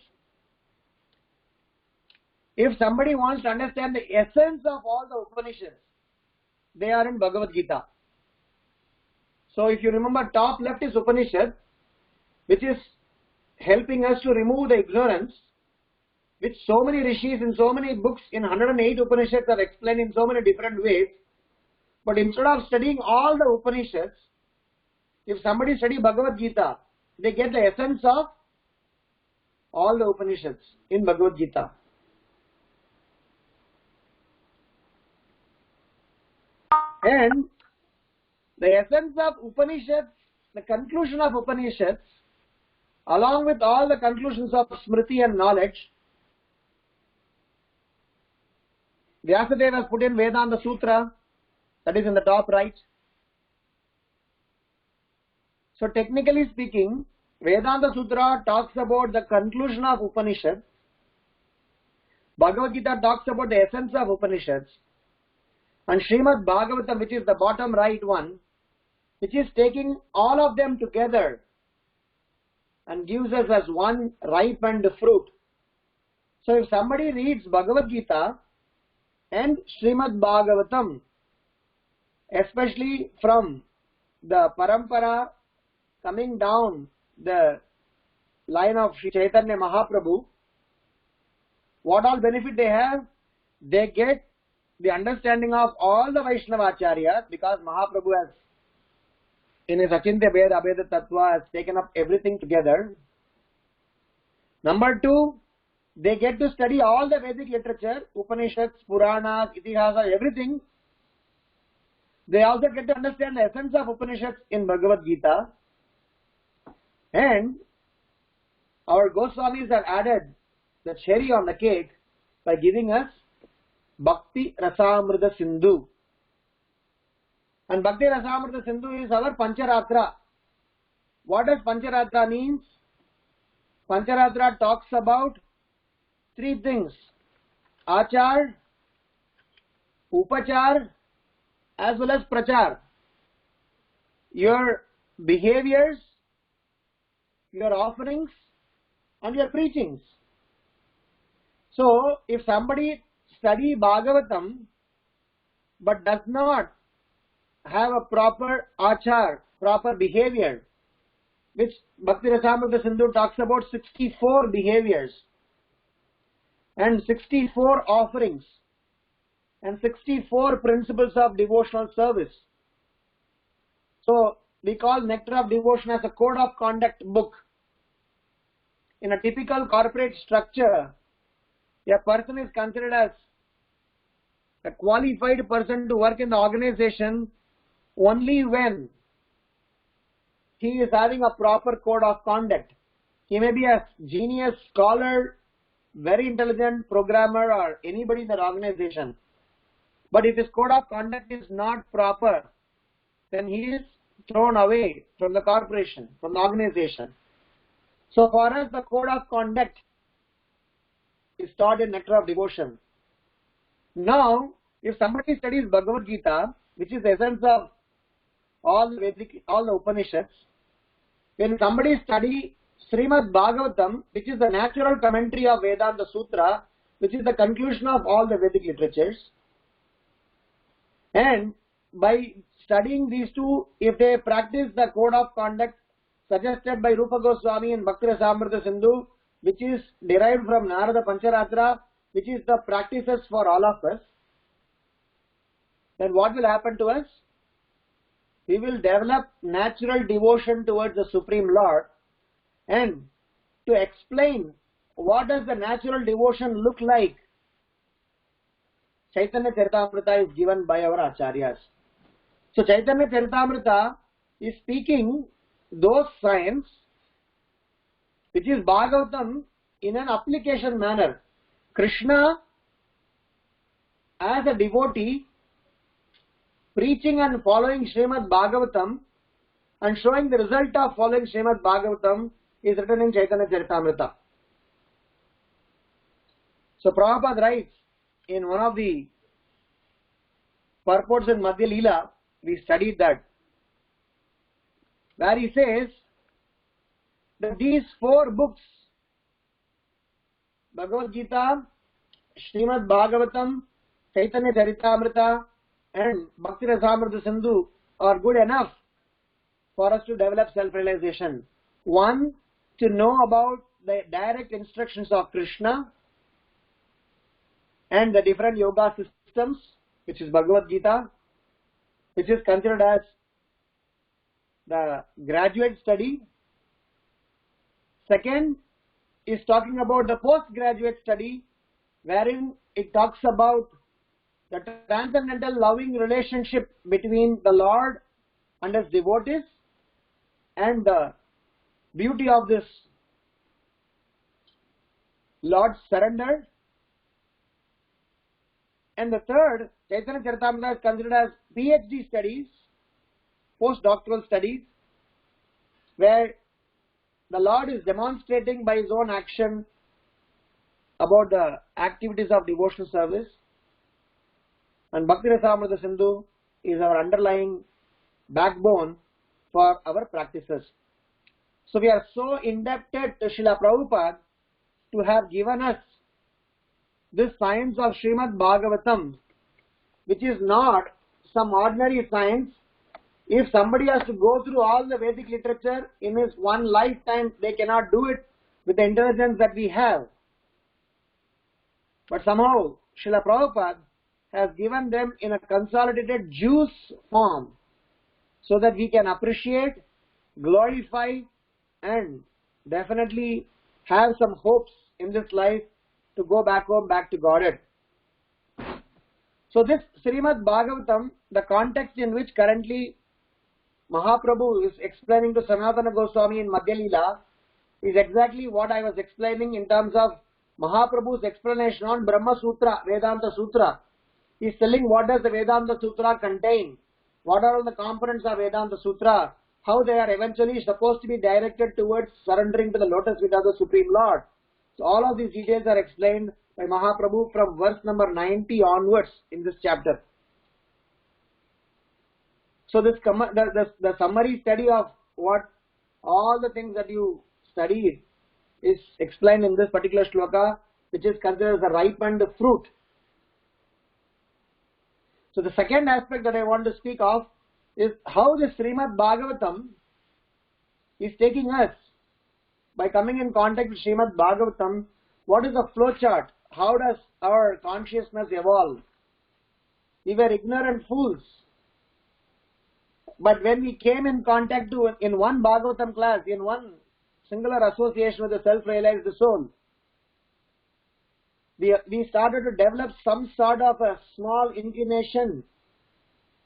If somebody wants to understand the essence of all the Upanishads, they are in Bhagavad Gita. So if you remember, top left is Upanishad, which is helping us to remove the ignorance, which so many rishis in so many books in 108 Upanishads are explained in so many different ways. But instead of studying all the Upanishads, if somebody study Bhagavad Gita, they get the essence of all the Upanishads in Bhagavad Gita. And the essence of Upanishads, the conclusion of Upanishads, along with all the conclusions of Smriti and knowledge, Vyasadeva has put in Vedanta Sutra, that is in the top right. So technically speaking, Vedanta Sutra talks about the conclusion of Upanishad. Bhagavad Gita talks about the essence of Upanishads. And Srimad Bhagavatam, which is the bottom right one, which is taking all of them together and gives us as one ripened fruit. So if somebody reads Bhagavad Gita and Srimad Bhagavatam, especially from the parampara coming down the line of Sri Chaitanya Mahaprabhu, what all benefit they have? They get the understanding of all the Vaishnava Acharyas, because Mahaprabhu has, in his Achintya Veda Abheda Tattva, has taken up everything together. Number two, they get to study all the Vedic literature, Upanishads, Puranas, Itihasa, everything. They also get to understand the essence of Upanishads in Bhagavad Gita. And our Goswamis have added the cherry on the cake by giving us Bhakti Rasamrita Sindhu. And Bhakti Rasamrita Sindhu is our Pancharatra. What does Pancharatra means? Pancharatra talks about three things: Achar, Upachar, as well as Prachar. Your behaviors, your offerings, and your preachings. So, if somebody study Bhagavatam but does not have a proper achar, proper behavior, which Bhakti Rasamrita Sindhu talks about 64 behaviors and 64 offerings and 64 principles of devotional service. So, we call Nectar of Devotion as a code of conduct book. In a typical corporate structure, a person is considered as a qualified person to work in the organization only when he is having a proper code of conduct. He may be a genius, scholar, very intelligent programmer, or anybody in the organization. But if his code of conduct is not proper, then he is thrown away from the corporation, from the organization. So for us, the code of conduct is taught in Nectar of Devotion. Now, if somebody studies Bhagavad Gita, which is the essence of all the Upanishads, when somebody studies Srimad Bhagavatam, which is the natural commentary of Vedanta Sutra, which is the conclusion of all the Vedic literatures, and by studying these two, if they practice the code of conduct suggested by Rupa Goswami and Bhakti Rasamrita Sindhu, which is derived from Narada Pancharatra, which is the practices for all of us, then what will happen to us? We will develop natural devotion towards the Supreme Lord. And to explain what does the natural devotion look like, Chaitanya Charitamrita is given by our Acharyas. So Chaitanya Charitamrita is speaking those signs which is Bhagavatam in an application manner. Krishna as a devotee preaching and following Srimad Bhagavatam and showing the result of following Srimad Bhagavatam is written in Chaitanya Charitamrita. So Prabhupada writes in one of the purports in Madhya Leela, we studied that, where he says that these four books, Bhagavad Gita, Srimad Bhagavatam, Chaitanya Charitamrita and Bhakti Rasamrita Sindhu are good enough for us to develop self-realization. One, to know about the direct instructions of Krishna and the different yoga systems, which is Bhagavad Gita, which is considered as the graduate study. Second is talking about the postgraduate study, wherein it talks about the transcendental loving relationship between the Lord and his devotees and the beauty of this Lord's surrender. And the third, Chaitanya Charitamrita is considered as PhD studies, postdoctoral studies, where the Lord is demonstrating by his own action about the activities of devotional service. And Bhakti Rasamrita Sindhu is our underlying backbone for our practices. So we are so indebted to Srila Prabhupada to have given us this science of Srimad Bhagavatam, which is not some ordinary science. If somebody has to go through all the Vedic literature in his one lifetime, they cannot do it with the intelligence that we have. But somehow Srila Prabhupada has given them in a consolidated juice form so that we can appreciate, glorify and definitely have some hopes in this life to go back home, back to Godhead. So this Srimad Bhagavatam, the context in which currently Mahaprabhu is explaining to Sanatana Goswami in Madhya Leela, is exactly what I was explaining in terms of Mahaprabhu's explanation on Brahma Sutra, Vedanta Sutra. He is telling what does the Vedanta Sutra contain, what are all the components of Vedanta Sutra, how they are eventually supposed to be directed towards surrendering to the lotus feet of the Supreme Lord. So all of these details are explained by Mahaprabhu from verse number 90 onwards in this chapter. So this the summary study of what all the things that you studied is explained in this particular shloka, which is considered as a ripened fruit. So the second aspect that I want to speak of is how the Srimad Bhagavatam is taking us, by coming in contact with Srimad Bhagavatam, what is the flow chart? How does our consciousness evolve? We were ignorant fools. But when we came in contact in one Bhagavatam class, in one singular association with the self-realized soul, we started to develop some sort of a small inclination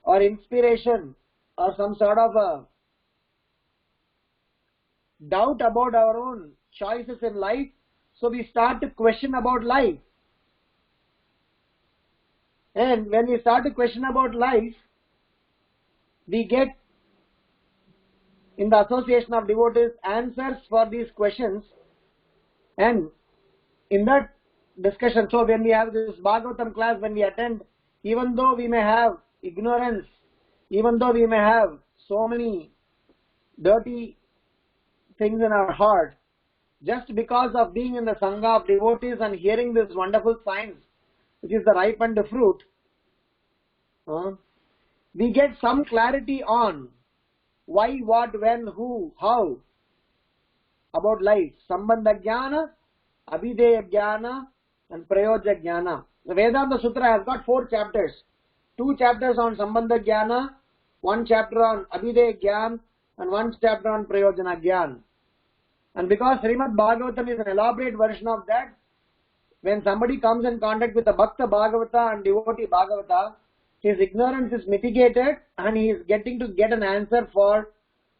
or inspiration or some sort of a doubt about our own choices in life. So we start to question about life. And when we start to question about life, we get in the association of devotees answers for these questions. And in that discussion, so when we have this Bhagavatam class, when we attend, even though we may have ignorance, even though we may have so many dirty things in our heart, just because of being in the Sangha of devotees and hearing this wonderful science, which is the ripened fruit, we get some clarity on why, what, when, who, how about life. Sambandha Jnana, Abhideya Jnana and Prayoja Jnana. The Vedanta Sutra has got 4 chapters. 2 chapters on Sambandha Jnana, 1 chapter on Abhideya Jnana and 1 chapter on Prayojana Jnana. And because Srimad Bhagavatam is an elaborate version of that, when somebody comes in contact with a Bhakta Bhagavata and devotee Bhagavata, his ignorance is mitigated and he is getting to get an answer for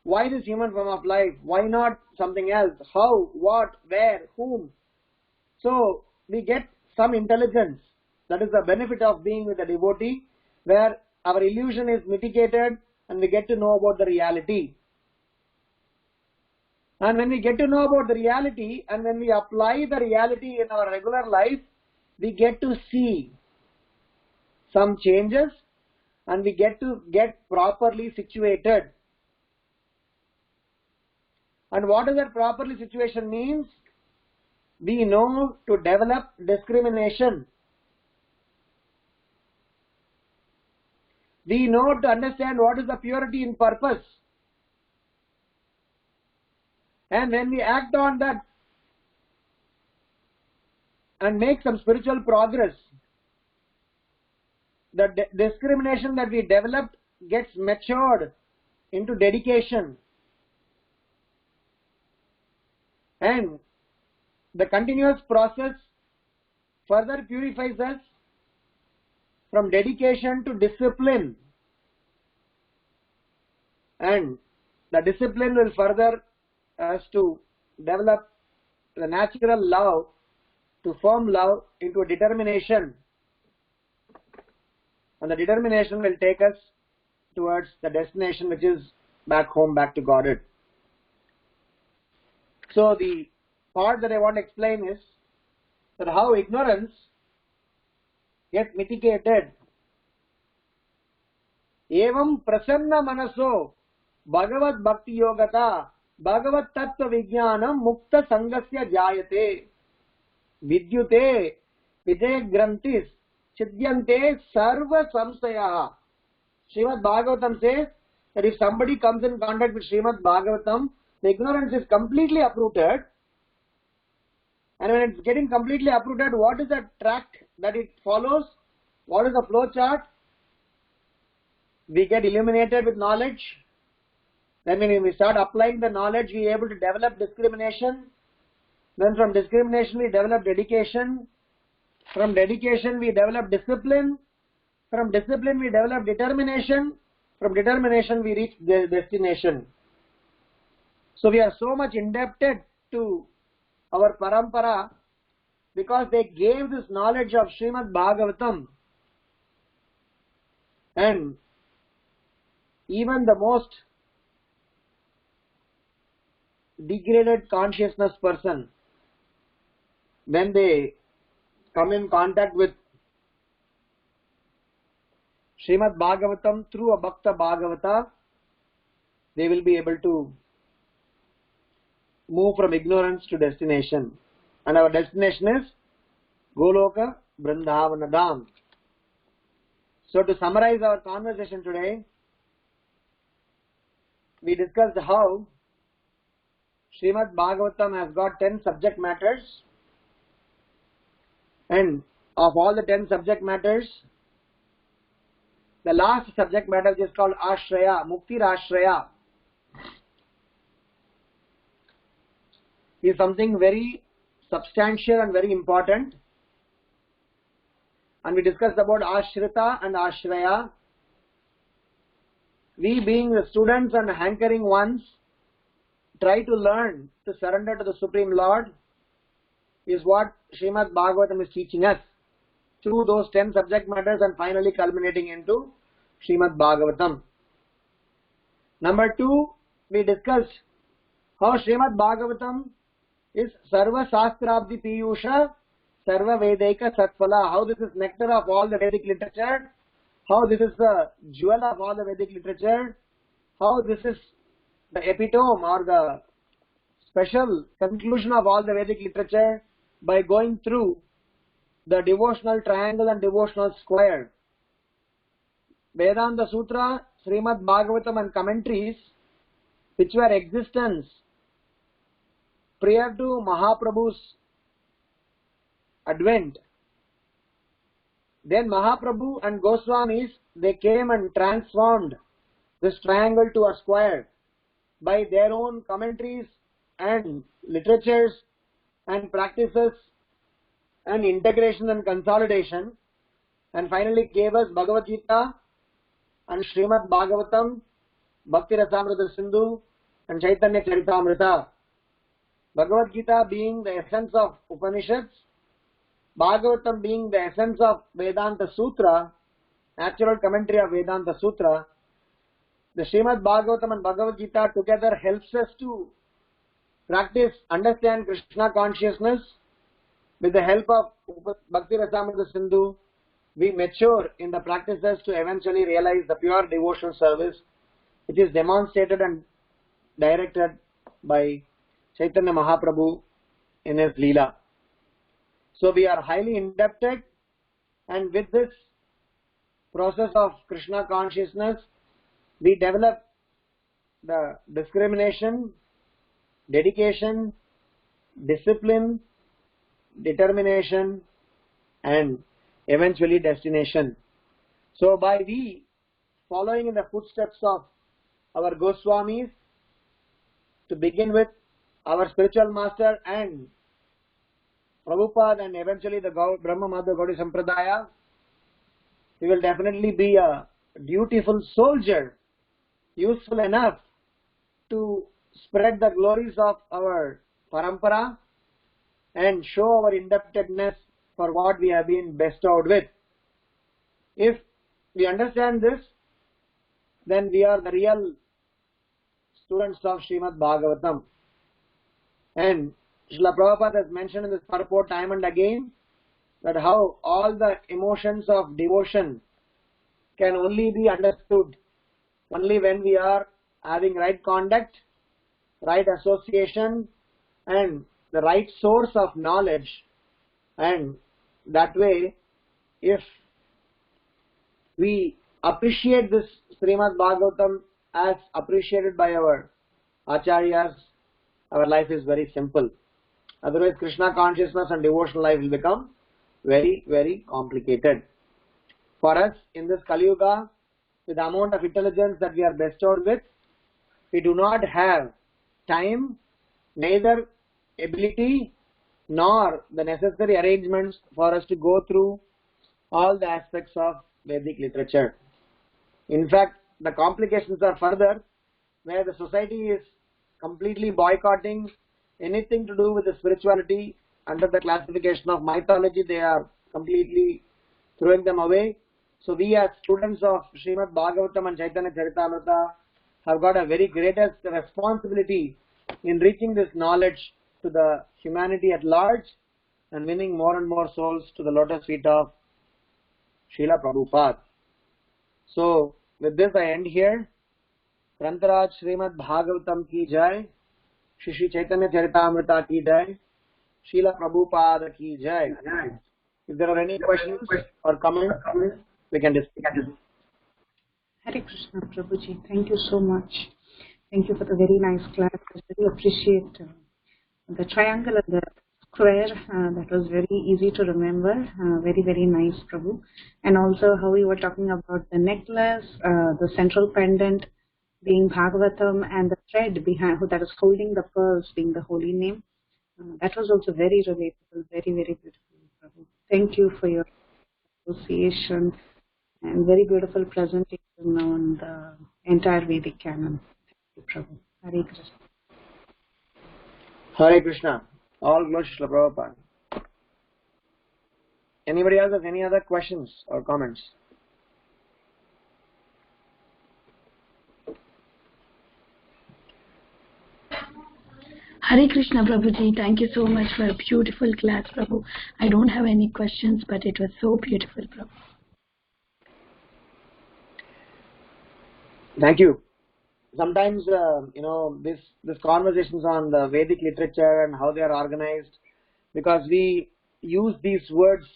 why this human form of life, why not something else, how, what, where, whom. So we get some intelligence. That is the benefit of being with a devotee, where our illusion is mitigated and we get to know about the reality. And when we get to know about the reality and when we apply the reality in our regular life, we get to see some changes and we get to get properly situated. And what does that properly situation means? We know to develop discrimination. We know to understand what is the purity in purpose. And when we act on that and make some spiritual progress, the discrimination that we developed gets matured into dedication. And the continuous process further purifies us from dedication to discipline. And the discipline will further us to develop the natural love to firm love into a determination. And the determination will take us towards the destination, which is back home, back to Godhead. So the part that I want to explain is that how ignorance gets mitigated. Evam prasanna manaso bhagavad bhakti yogata bhagavad tattva vijnanam mukta sangasya jayate vidyute vijay grantis chidyante sarva samsayaha. Srimad Bhagavatam says that if somebody comes in contact with Srimad Bhagavatam, the ignorance is completely uprooted. And when it's getting completely uprooted, what is the track that it follows? What is the flow chart? We get illuminated with knowledge. Then when we start applying the knowledge, we are able to develop discrimination. Then from discrimination, we develop dedication. From dedication, we develop discipline. From discipline, we develop determination. From determination, we reach the destination. So we are so much indebted to our parampara because they gave this knowledge of Srimad Bhagavatam. And even the most degraded consciousness person, when they come in contact with Srimad Bhagavatam through a Bhakta Bhagavata, they will be able to move from ignorance to destination. And our destination is Goloka Vrindavanadam. So to summarize our conversation today, we discussed how Srimad Bhagavatam has got 10 subject matters, and of all the 10 subject matters, the last subject matter is called Ashraya, Muktir Ashraya, is something very substantial and very important. And we discussed about Ashrita and Ashraya. We being the students and hankering ones, try to learn to surrender to the Supreme Lord is what Srimad Bhagavatam is teaching us through those 10 subject matters and finally culminating into Srimad Bhagavatam. Number 2, we discussed how Srimad Bhagavatam is Sarva Shastrabdi Piyusha Sarva Vedaika Satphala, how this is nectar of all the Vedic literature, how this is the jewel of all the Vedic literature, how this is the epitome or the special conclusion of all the Vedic literature by going through the devotional triangle and devotional square. Vedanta Sutra, Srimad Bhagavatam and commentaries which were existence prior to Mahaprabhu's advent, then Mahaprabhu and Goswamis, they came and transformed this triangle to a square by their own commentaries and literatures and practices and integration and consolidation, and finally gave us Bhagavad Gita and Srimad Bhagavatam, Bhakti Rasamrita Sindhu and Chaitanya Charitamrita. Bhagavad Gita being the essence of Upanishads, Bhagavatam being the essence of Vedanta Sutra, natural commentary of Vedanta Sutra. The Srimad Bhagavatam and Bhagavad Gita together helps us to practice, understand Krishna consciousness. With the help of Bhakti Rasamrita Sindhu, we mature in the practices to eventually realize the pure devotional service, which is demonstrated and directed by Chaitanya Mahaprabhu in his Leela. So we are highly indebted, and with this process of Krishna consciousness, we develop the discrimination, dedication, discipline, determination, and eventually destination. So by we following in the footsteps of our Goswamis, to begin with our spiritual master and Prabhupada, and eventually the Brahma Madhya Gaudiya Sampradaya, we will definitely be a dutiful soldier, useful enough to spread the glories of our parampara and show our indebtedness for what we have been bestowed with. If we understand this, then we are the real students of Srimad Bhagavatam. And Srila Prabhupada has mentioned in this purport time and again that how all the emotions of devotion can only be understood only when we are having right conduct, right association, and the right source of knowledge. And that way, if we appreciate this Srimad Bhagavatam as appreciated by our Acharyas, our life is very simple. Otherwise, Krishna consciousness and devotional life will become very, very complicated. For us, in this Kali Yuga, with the amount of intelligence that we are bestowed with, we do not have time, neither ability, nor the necessary arrangements for us to go through all the aspects of Vedic literature. In fact, the complications are further, where the society is completely boycotting anything to do with the spirituality under the classification of mythology. They are completely throwing them away. So we as students of Srimad Bhagavatam and Chaitanya Charitamrita have got a very greatest responsibility in reaching this knowledge to the humanity at large and winning more and more souls to the lotus feet of Srila Prabhupada. So with this I end here. Prantaraj Srimad Bhagavatam ki jai, Shri Chaitanya Charitamrita ki jai, Srila Prabhupada ki jai. If there are any questions or comments, we can discuss. Hare Krishna, Prabhuji. Thank you so much. Thank you for the very nice class. I really appreciate the triangle and the square. That was very easy to remember. Very, very nice, Prabhu. And also how we were talking about the necklace, the central pendant being Bhagavatam, and the thread behind that is holding the pearls being the holy name. That was also very relatable, very, very beautiful, Prabhu. Thank you for your association and very beautiful presentation on the entire Vedic canon. Thank you, Prabhu. Hare Krishna. Hare Krishna. All glories to Prabhupada. Anybody else have any other questions or comments? Hare Krishna, Prabhuji. Thank you so much for a beautiful class, Prabhu. I don't have any questions, but it was so beautiful, Prabhu. Thank you. Sometimes, this conversations on the Vedic literature and how they are organized, because we use these words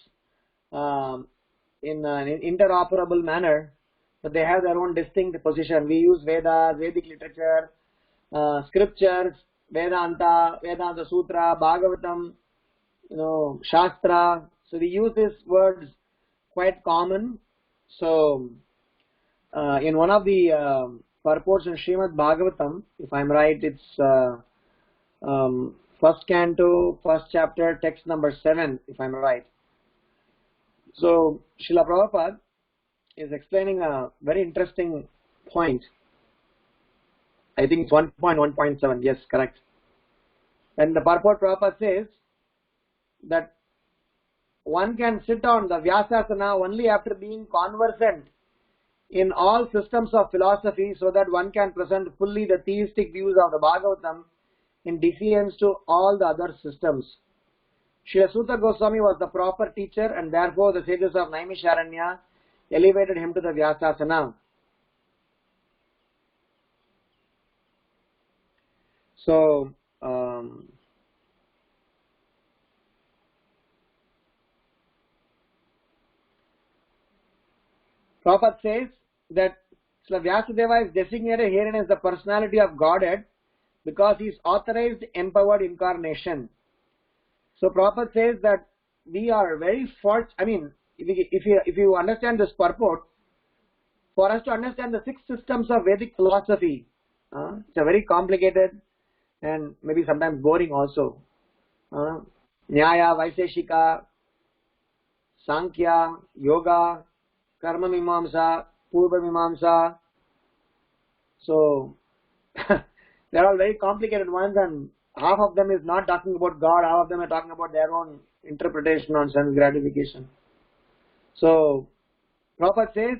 in an interoperable manner, but they have their own distinct position. We use Vedas, Vedic literature, scriptures, Vedanta, Vedanta Sutra, Bhagavatam, Shastra. So we use these words quite common. So in one of the purports in Srimad Bhagavatam, if I'm right, it's first canto, first chapter, text number 7, if I'm right. So Srila Prabhupada is explaining a very interesting point. I think it's 1.1.7. Yes, correct. And the purport Prabhupada says that one can sit on the Vyasasana only after being conversant in all systems of philosophy, so that one can present fully the theistic views of the Bhagavatam in defiance to all the other systems. Srila Suta Goswami was the proper teacher, and therefore the sages of Naimisharanya elevated him to the Vyasasana. So, Prabhupada says that Srila Vyasadeva is designated herein as the personality of Godhead because he is authorized, empowered incarnation. So Prabhupada says that we are very fortunate. I mean, if you understand this purport, for us to understand the 6 systems of Vedic philosophy, it's a very complicated and maybe sometimes boring also. Nyaya, Vaiseshika, Sankhya, Yoga, Karma Mimamsa, Purva Mimamsa. So they're all very complicated ones, and half of them is not talking about God, half of them are talking about their own interpretation on sense gratification. So Prabhupada says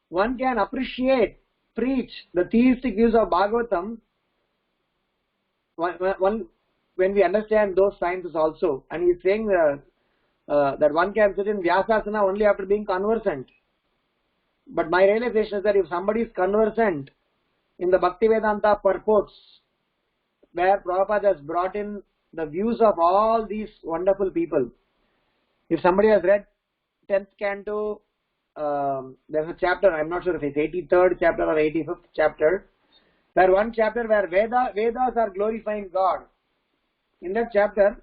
one can appreciate, preach the theistic views of Bhagavatam when we understand those sciences also. And he's saying that one can sit in Vyasasana only after being conversant. But my realization is that if somebody is conversant in the Bhaktivedanta purports, where Prabhupada has brought in the views of all these wonderful people, if somebody has read 10th canto, there's a chapter, I'm not sure if it's 83rd chapter or 85th chapter, where one chapter where Vedas are glorifying God. In that chapter,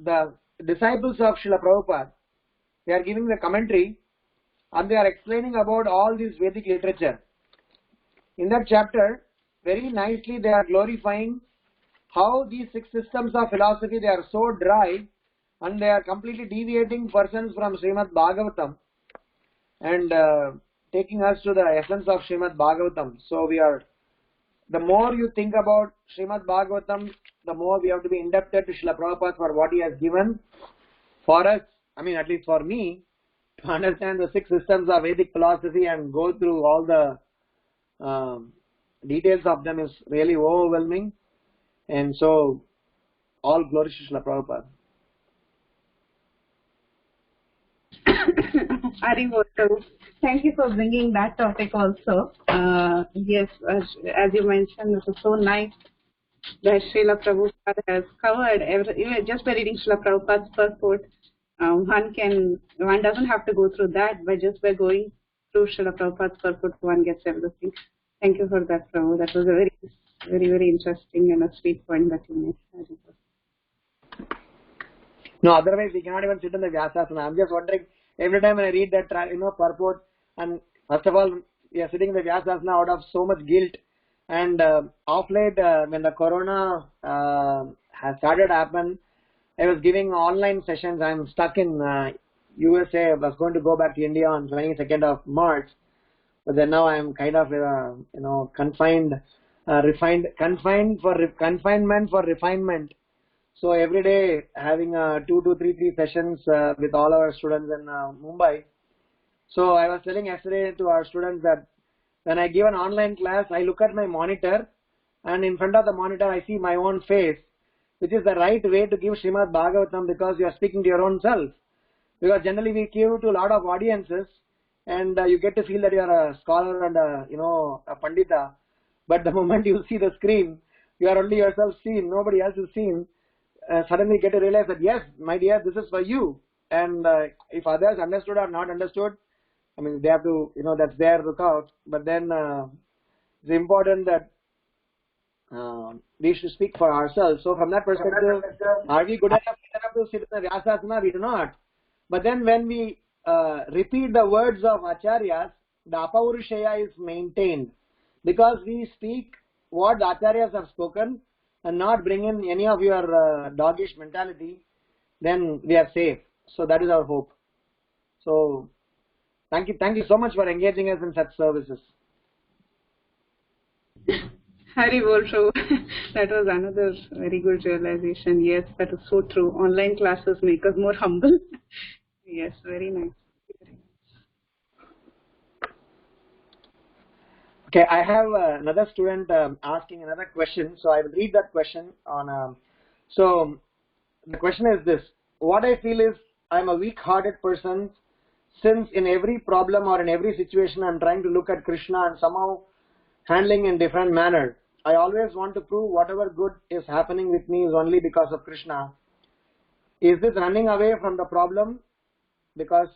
the disciples of Srila Prabhupada, they are giving the commentary and they are explaining about all this Vedic literature. In that chapter, very nicely they are glorifying how these 6 systems of philosophy, they are so dry and they are completely deviating persons from Srimad Bhagavatam and taking us to the essence of Srimad Bhagavatam. So the more you think about Srimad Bhagavatam, the more we have to be indebted to Srila Prabhupada for what he has given for us, I mean at least for me, to understand the 6 systems of Vedic philosophy and go through all the details of them is really overwhelming. And so, all glory to Srila Prabhupada. Arivoto, thank you for bringing that topic also. Yes, as you mentioned, it is so nice that Srila Prabhupada has covered just by reading Srila Prabhupada's purport. One doesn't have to go through that, but just by going through Srila Prabhupada's purport, one gets everything. Thank you for that, Prabhu. That was a very, very, very interesting and a sweet point that you made. No, otherwise we cannot even sit in the Vyasasana. I'm just wondering, every time when I read that, purport, and first of all, we are sitting in the Vyasasana out of so much guilt. And off late, when the corona has started to happen, I was giving online sessions. I'm stuck in USA. I was going to go back to India on 22nd of March. But then now I'm kind of, confined for refinement. So every day having 2 to 3 sessions with all our students in Mumbai. So I was telling yesterday to our students that when I give an online class, I look at my monitor, and in front of the monitor I see my own face, which is the right way to give Srimad Bhagavatam, because you are speaking to your own self. Because generally we give to a lot of audiences, and you get to feel that you are a scholar and a pandita. But the moment you see the screen, you are only yourself seen, nobody else is seen. Suddenly you get to realize that, yes, my dear, this is for you. And if others understood or not understood, I mean, they have to, that's their lookout. But then it's important that we should speak for ourselves. So from that perspective, are we good enough have to sit in a Vyasasana, we do not. But then when we repeat the words of Acharyas, the Apaurushaya is maintained. Because we speak what the Acharyas have spoken and not bring in any of your doggish mentality, then we are safe. So that is our hope. So thank you so much for engaging us in such services. Hari Bol Prabhu. That was another very good realization. Yes, that is so true. Online classes make us more humble. Yes, very nice. Okay, I have another student asking another question, so I will read that question on. So the question is this: what I feel is I'm a weak-hearted person, since in every problem or in every situation I'm trying to look at Krishna and somehow handling in different manner. I always want to prove whatever good is happening with me is only because of Krishna. Is this running away from the problem? Because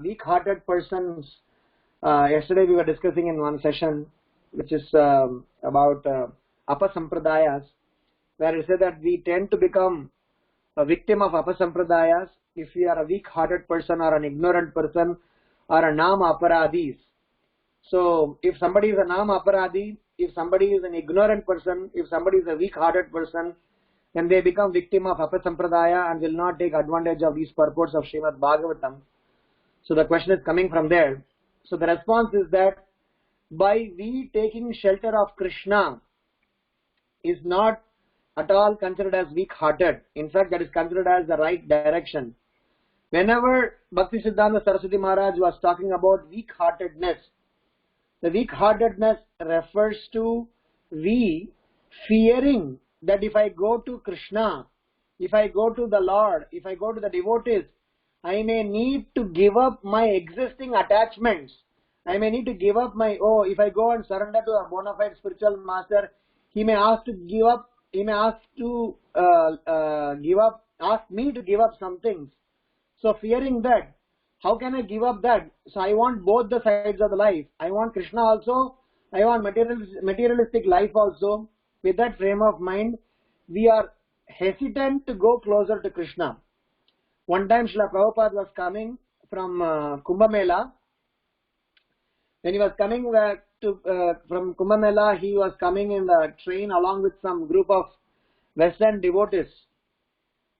weak-hearted persons, yesterday we were discussing in one session, which is about apasampradayas, where it said that we tend to become a victim of apasampradayas if we are a weak-hearted person or an ignorant person or a nama aparadhis. So if somebody is a nama aparadhi, if somebody is an ignorant person, if somebody is a weak-hearted person, then they become victim of apasampradaya and will not take advantage of these purports of Srimad Bhagavatam. So the question is coming from there. So the response is that by we taking shelter of Krishna is not at all considered as weak-hearted. In fact, that is considered as the right direction. Whenever Bhakti Siddhanta Saraswati Maharaj was talking about weak-heartedness, the weak-heartedness refers to we fearing that if I go to Krishna, if I go to the Lord, if I go to the devotees, I may need to give up my existing attachments. I may need to give up my, if I go and surrender to a bona fide spiritual master, he may ask to give up, he may ask to ask me to give up some things. So fearing that, how can I give up that? So I want both the sides of the life. I want Krishna also, I want materialistic life also. With that frame of mind, we are hesitant to go closer to Krishna. One time Srila Prabhupada was coming from Kumbh Mela. When he was coming back from Kumbh Mela, he was coming in the train along with some group of Western devotees.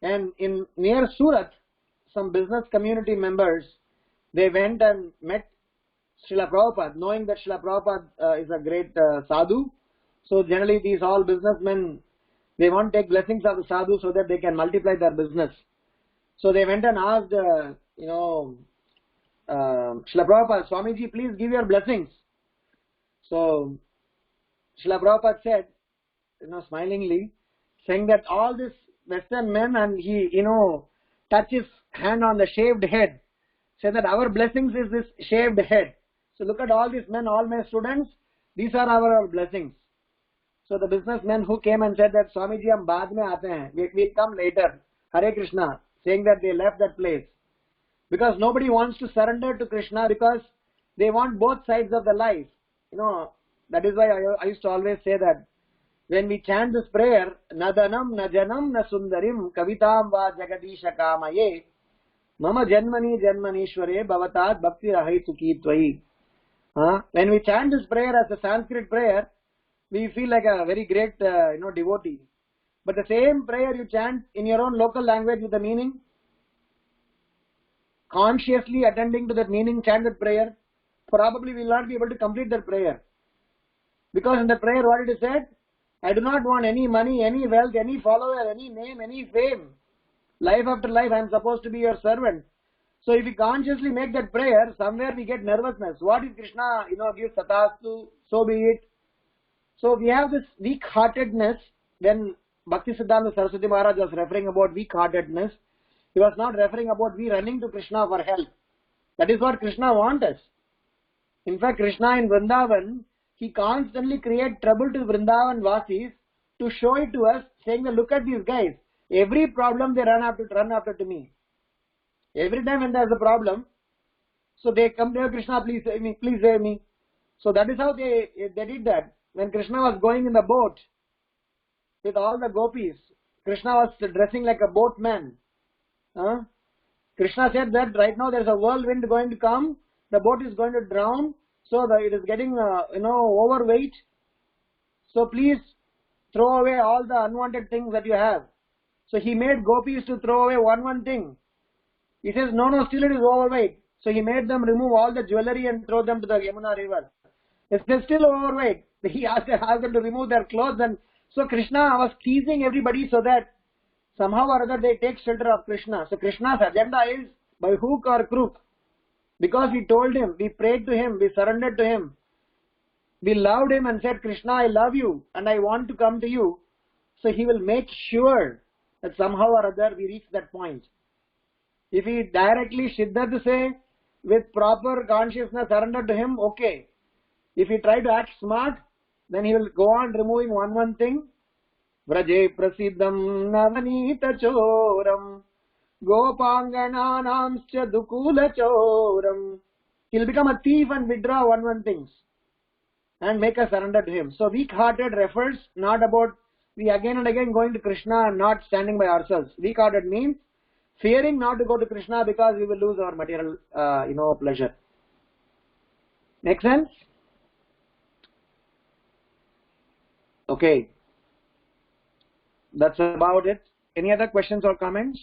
And near Surat, some business community members, they went and met Srila Prabhupada, knowing that Srila Prabhupada is a great sadhu. So generally these all businessmen, they want to take blessings of the sadhu so that they can multiply their business. So they went and asked, Srila Prabhupada, Swamiji, please give your blessings. So Srila Prabhupada said, smilingly, saying that all these Western men, and he, touch his hand on the shaved head, said that our blessings is this shaved head. So look at all these men, all my students, these are our blessings. So the businessmen who came and said that Swamiji, hum baad mein aate hain, we'll come later, Hare Krishna, saying that they left that place. Because nobody wants to surrender to Krishna because they want both sides of the life. That is why I used to always say that when we chant this prayer, na dhanam, na janam, na sundarim, kavitam va jagadisha kamaye, mama janmani janmanishware bhavatat bhakti rahai sukhi tvai. When we chant this prayer as a Sanskrit prayer, we feel like a very great devotee. But the same prayer you chant in your own local language with the meaning, consciously attending to that meaning, chant that prayer, probably we will not be able to complete that prayer. Because in the prayer what it is said, I do not want any money, any wealth, any follower, any name, any fame. Life after life I am supposed to be your servant. So if we consciously make that prayer, somewhere we get nervousness. What if Krishna, gives tatastu, so be it. So we have this weak-heartedness. When Bhakti Siddhanta Saraswati Maharaj was referring about weak-heartedness, he was not referring about we running to Krishna for help. That is what Krishna wants us. In fact, Krishna in Vrindavan, he constantly creates trouble to Vrindavan Vasis to show it to us, saying that look at these guys. Every problem they run after to me. Every time when there is a problem, so they come to Krishna, please save me, please save me. So that is how they did that. When Krishna was going in the boat with all the gopis, Krishna was dressing like a boatman. Krishna said that right now there is a whirlwind going to come, the boat is going to drown, so it is getting overweight. So please throw away all the unwanted things that you have. So he made gopis to throw away one thing. He says, no, still it is overweight. So he made them remove all the jewelry and throw them to the Yamuna river. If they're still overweight, he asked them to remove their clothes. And so Krishna was teasing everybody so that somehow or other they take shelter of Krishna. So Krishna's agenda is by hook or crook. Because we told him, we prayed to him, we surrendered to him. We loved him and said, Krishna, I love you and I want to come to you. So he will make sure that somehow or other we reach that point. If he directly Siddhartha say with proper consciousness surrender to him, okay. If he try to act smart, then he will go on removing one thing. Vraje prasiddham navanita choram gopangananamscha dukula choram. He'll become a thief and withdraw one things and make us surrender to him. So weak-hearted refers not about we again and again going to Krishna and not standing by ourselves. Weak-hearted means fearing not to go to Krishna because we will lose our material, pleasure. Make sense? Okay. That's about it. Any other questions or comments?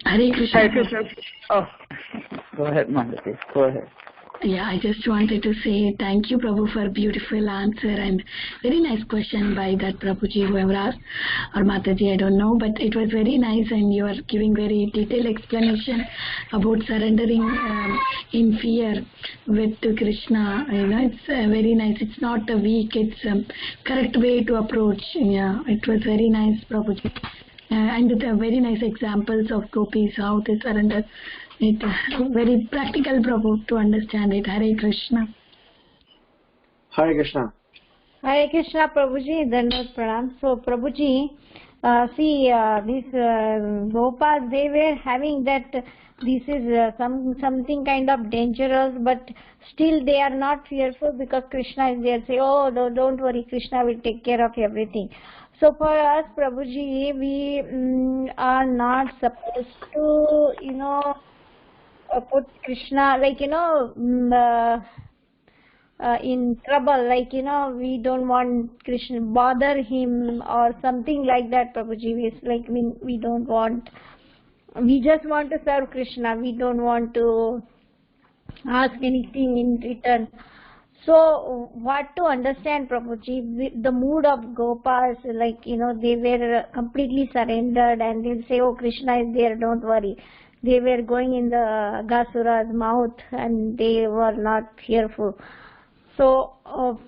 Hare Krishna. Hare Krishna. Oh, go ahead, Madhya. Go ahead. Yeah, I just wanted to say thank you, Prabhu, for beautiful answer and very nice question by that Prabhuji, whoever asked, or Mataji, I don't know, but it was very nice and you are giving very detailed explanation about surrendering in fear with Krishna. It's very nice. It's not a weak, it's a correct way to approach. Yeah, it was very nice, Prabhuji. And with very nice examples of gopis, how they surrender. It very practical, Prabhu, to understand it. Hare Krishna. Hare Krishna. Hare Krishna, Prabhuji. Dandavat Pranam. So, Prabhuji, these Gopas, they were having that this is something kind of dangerous, but still they are not fearful because Krishna is there. Say, oh, no, don't worry, Krishna will take care of everything. So for us, Prabhuji, we are not supposed to, put Krishna, in trouble, we don't want Krishna bother him or something like that, Prabhuji. We don't want, we just want to serve Krishna. We don't want to ask anything in return. So what to understand, Prabhuji, the mood of Gopas, they were completely surrendered and they'll say, oh, Krishna is there, don't worry. They were going in the Gasura's mouth and they were not fearful. So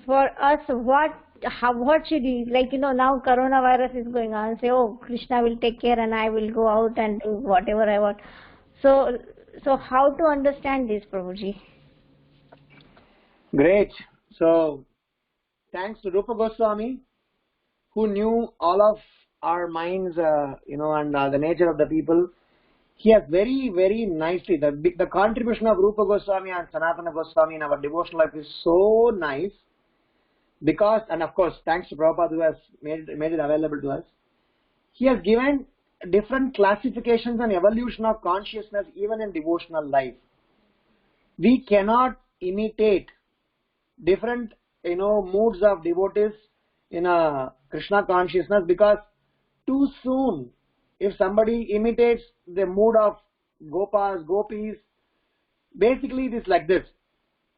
for us, what should we, now coronavirus is going on, say, oh, Krishna will take care and I will go out and do whatever I want. So how to understand this, Prabhuji? Great. So, thanks to Rupa Goswami, who knew all of our minds, and the nature of the people. He has very, very nicely, the contribution of Rupa Goswami and Sanatana Goswami in our devotional life is so nice because, and of course, thanks to Prabhupada who has made it available to us. He has given different classifications and evolution of consciousness even in devotional life. We cannot imitate different moods of devotees in a Krishna consciousness because too soon if somebody imitates the mood of Gopas, Gopis, basically it is like this.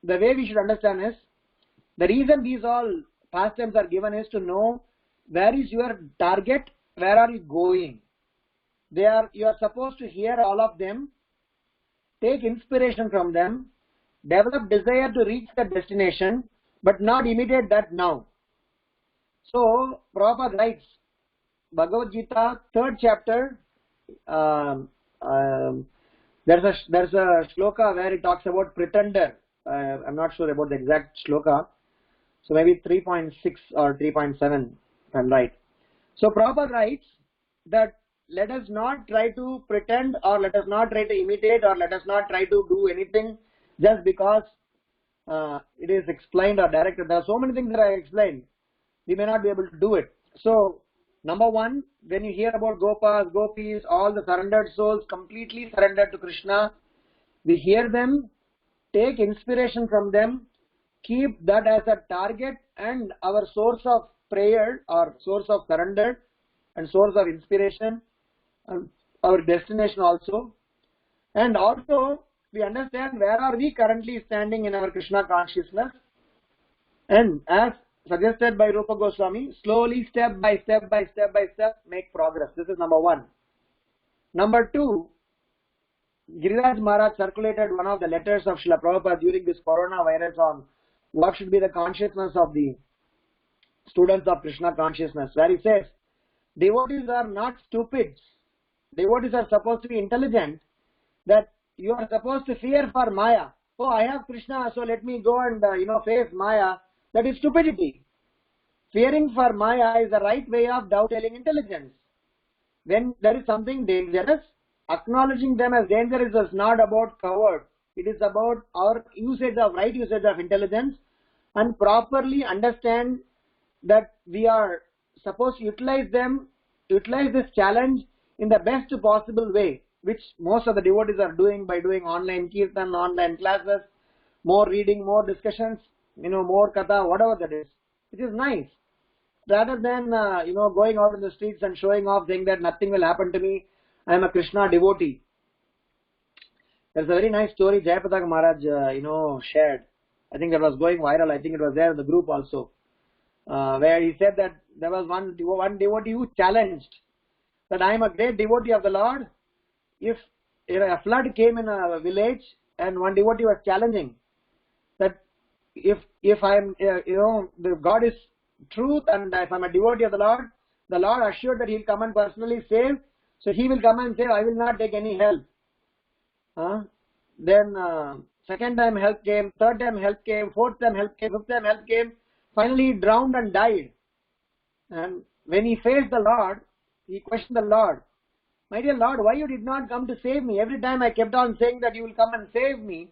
The way we should understand is, the reason these all pastimes are given is to know where is your target, where are you going. You are supposed to hear all of them, take inspiration from them, develop desire to reach the destination, but not imitate that now. So, Prabhupada writes, Bhagavad Gita, 3rd chapter, there's a shloka where it talks about pretender. I'm not sure about the exact shloka. So maybe 3.6 or 3.7, if I'm right. So Prabhupada writes that let us not try to pretend or let us not try to imitate or let us not try to do anything just because it is explained or directed. There are so many things that I explained. we may not be able to do it. So, number one, when you hear about Gopas, Gopis, all the surrendered souls completely surrendered to Krishna, we hear them, take inspiration from them, keep that as a target and our source of prayer, our source of surrender and source of inspiration, and our destination also. And also, we understand where are we currently standing in our Krishna consciousness. And as suggested by Rupa Goswami, slowly, step by step, make progress. This is number one. Number two, Giriraj Maharaj circulated one of the letters of Srila Prabhupada during this coronavirus on what should be the consciousness of the students of Krishna consciousness, where he says, devotees are not stupid. Devotees are supposed to be intelligent, that you are supposed to fear for Maya. Oh, I have Krishna, so let me go and face Maya. That is stupidity. Fearing for Maya is the right way of doubting intelligence. When there is something dangerous, acknowledging them as dangerous is not about coward. It is about our right usage of intelligence, and properly understand that we are supposed to utilize this challenge in the best possible way, which most of the devotees are doing by doing online kirtan, online classes, more reading, more discussions, more katha, whatever that is, which is nice. Rather than, going out in the streets and showing off, saying that nothing will happen to me, I am a Krishna devotee. There's a very nice story Jayapataka Maharaj, shared. I think that was going viral. I think it was there in the group also, where he said that there was one devotee who challenged that I am a great devotee of the Lord. If a flood came in a village and one devotee was challenging that if I am, the God is truth, and if I am a devotee of the Lord assured that He will come and personally save. So He will come and say, I will not take any help. Then second time help came, third time help came, fourth time help came, fifth time help came. Finally he drowned and died. And when he faced the Lord, he questioned the Lord, my dear Lord, why you did not come to save me? Every time I kept on saying that you will come and save me,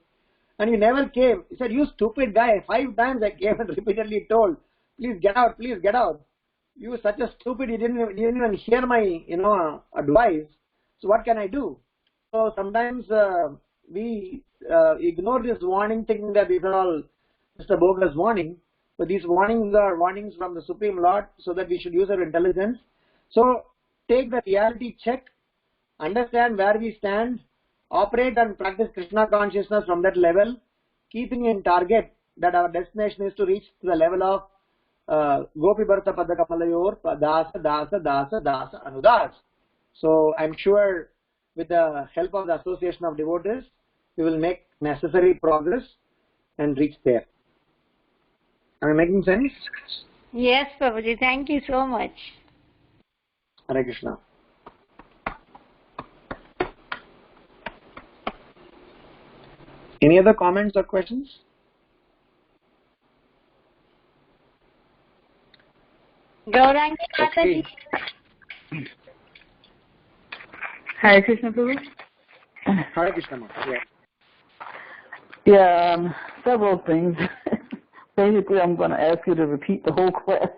and you never came. He said, you stupid guy, 5 times I came and repeatedly told, please get out, please get out. You were such a stupid, you didn't even hear my, advice. So what can I do? So sometimes we ignore this warning, thinking that these are all just a bogus warning. But these warnings are warnings from the Supreme Lord, so that we should use our intelligence. So take the reality check, understand where we stand, operate and practice Krishna consciousness from that level, keeping in target that our destination is to reach to the level of Gopi Bharata Padakapalayor Dasa Dasa Dasa Dasa Anudas. So I'm sure with the help of the association of devotees, we will make necessary progress and reach there. Am I making sense? Yes, Prabhuji. Thank you so much. Hare Krishna. Any other comments or questions? Gaurangi Mataji. Hare Krishna, Prabhu. Hare Krishna, Mata. Yeah, several things. Basically, I'm going to ask you to repeat the whole class.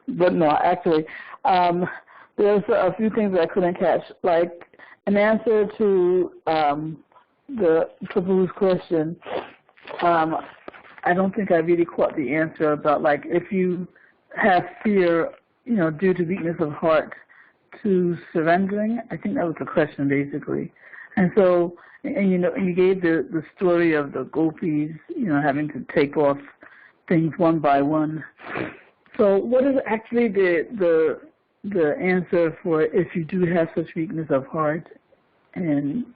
But no, actually, there's a few things I couldn't catch. Like an answer to the Prabhu's question. I don't think I really caught the answer about, like, if you have fear, due to weakness of heart, to surrendering. I think that was the question, basically. And so, and you gave the story of the gopis, having to take off things one by one. So what is actually the answer for if you do have such weakness of heart and,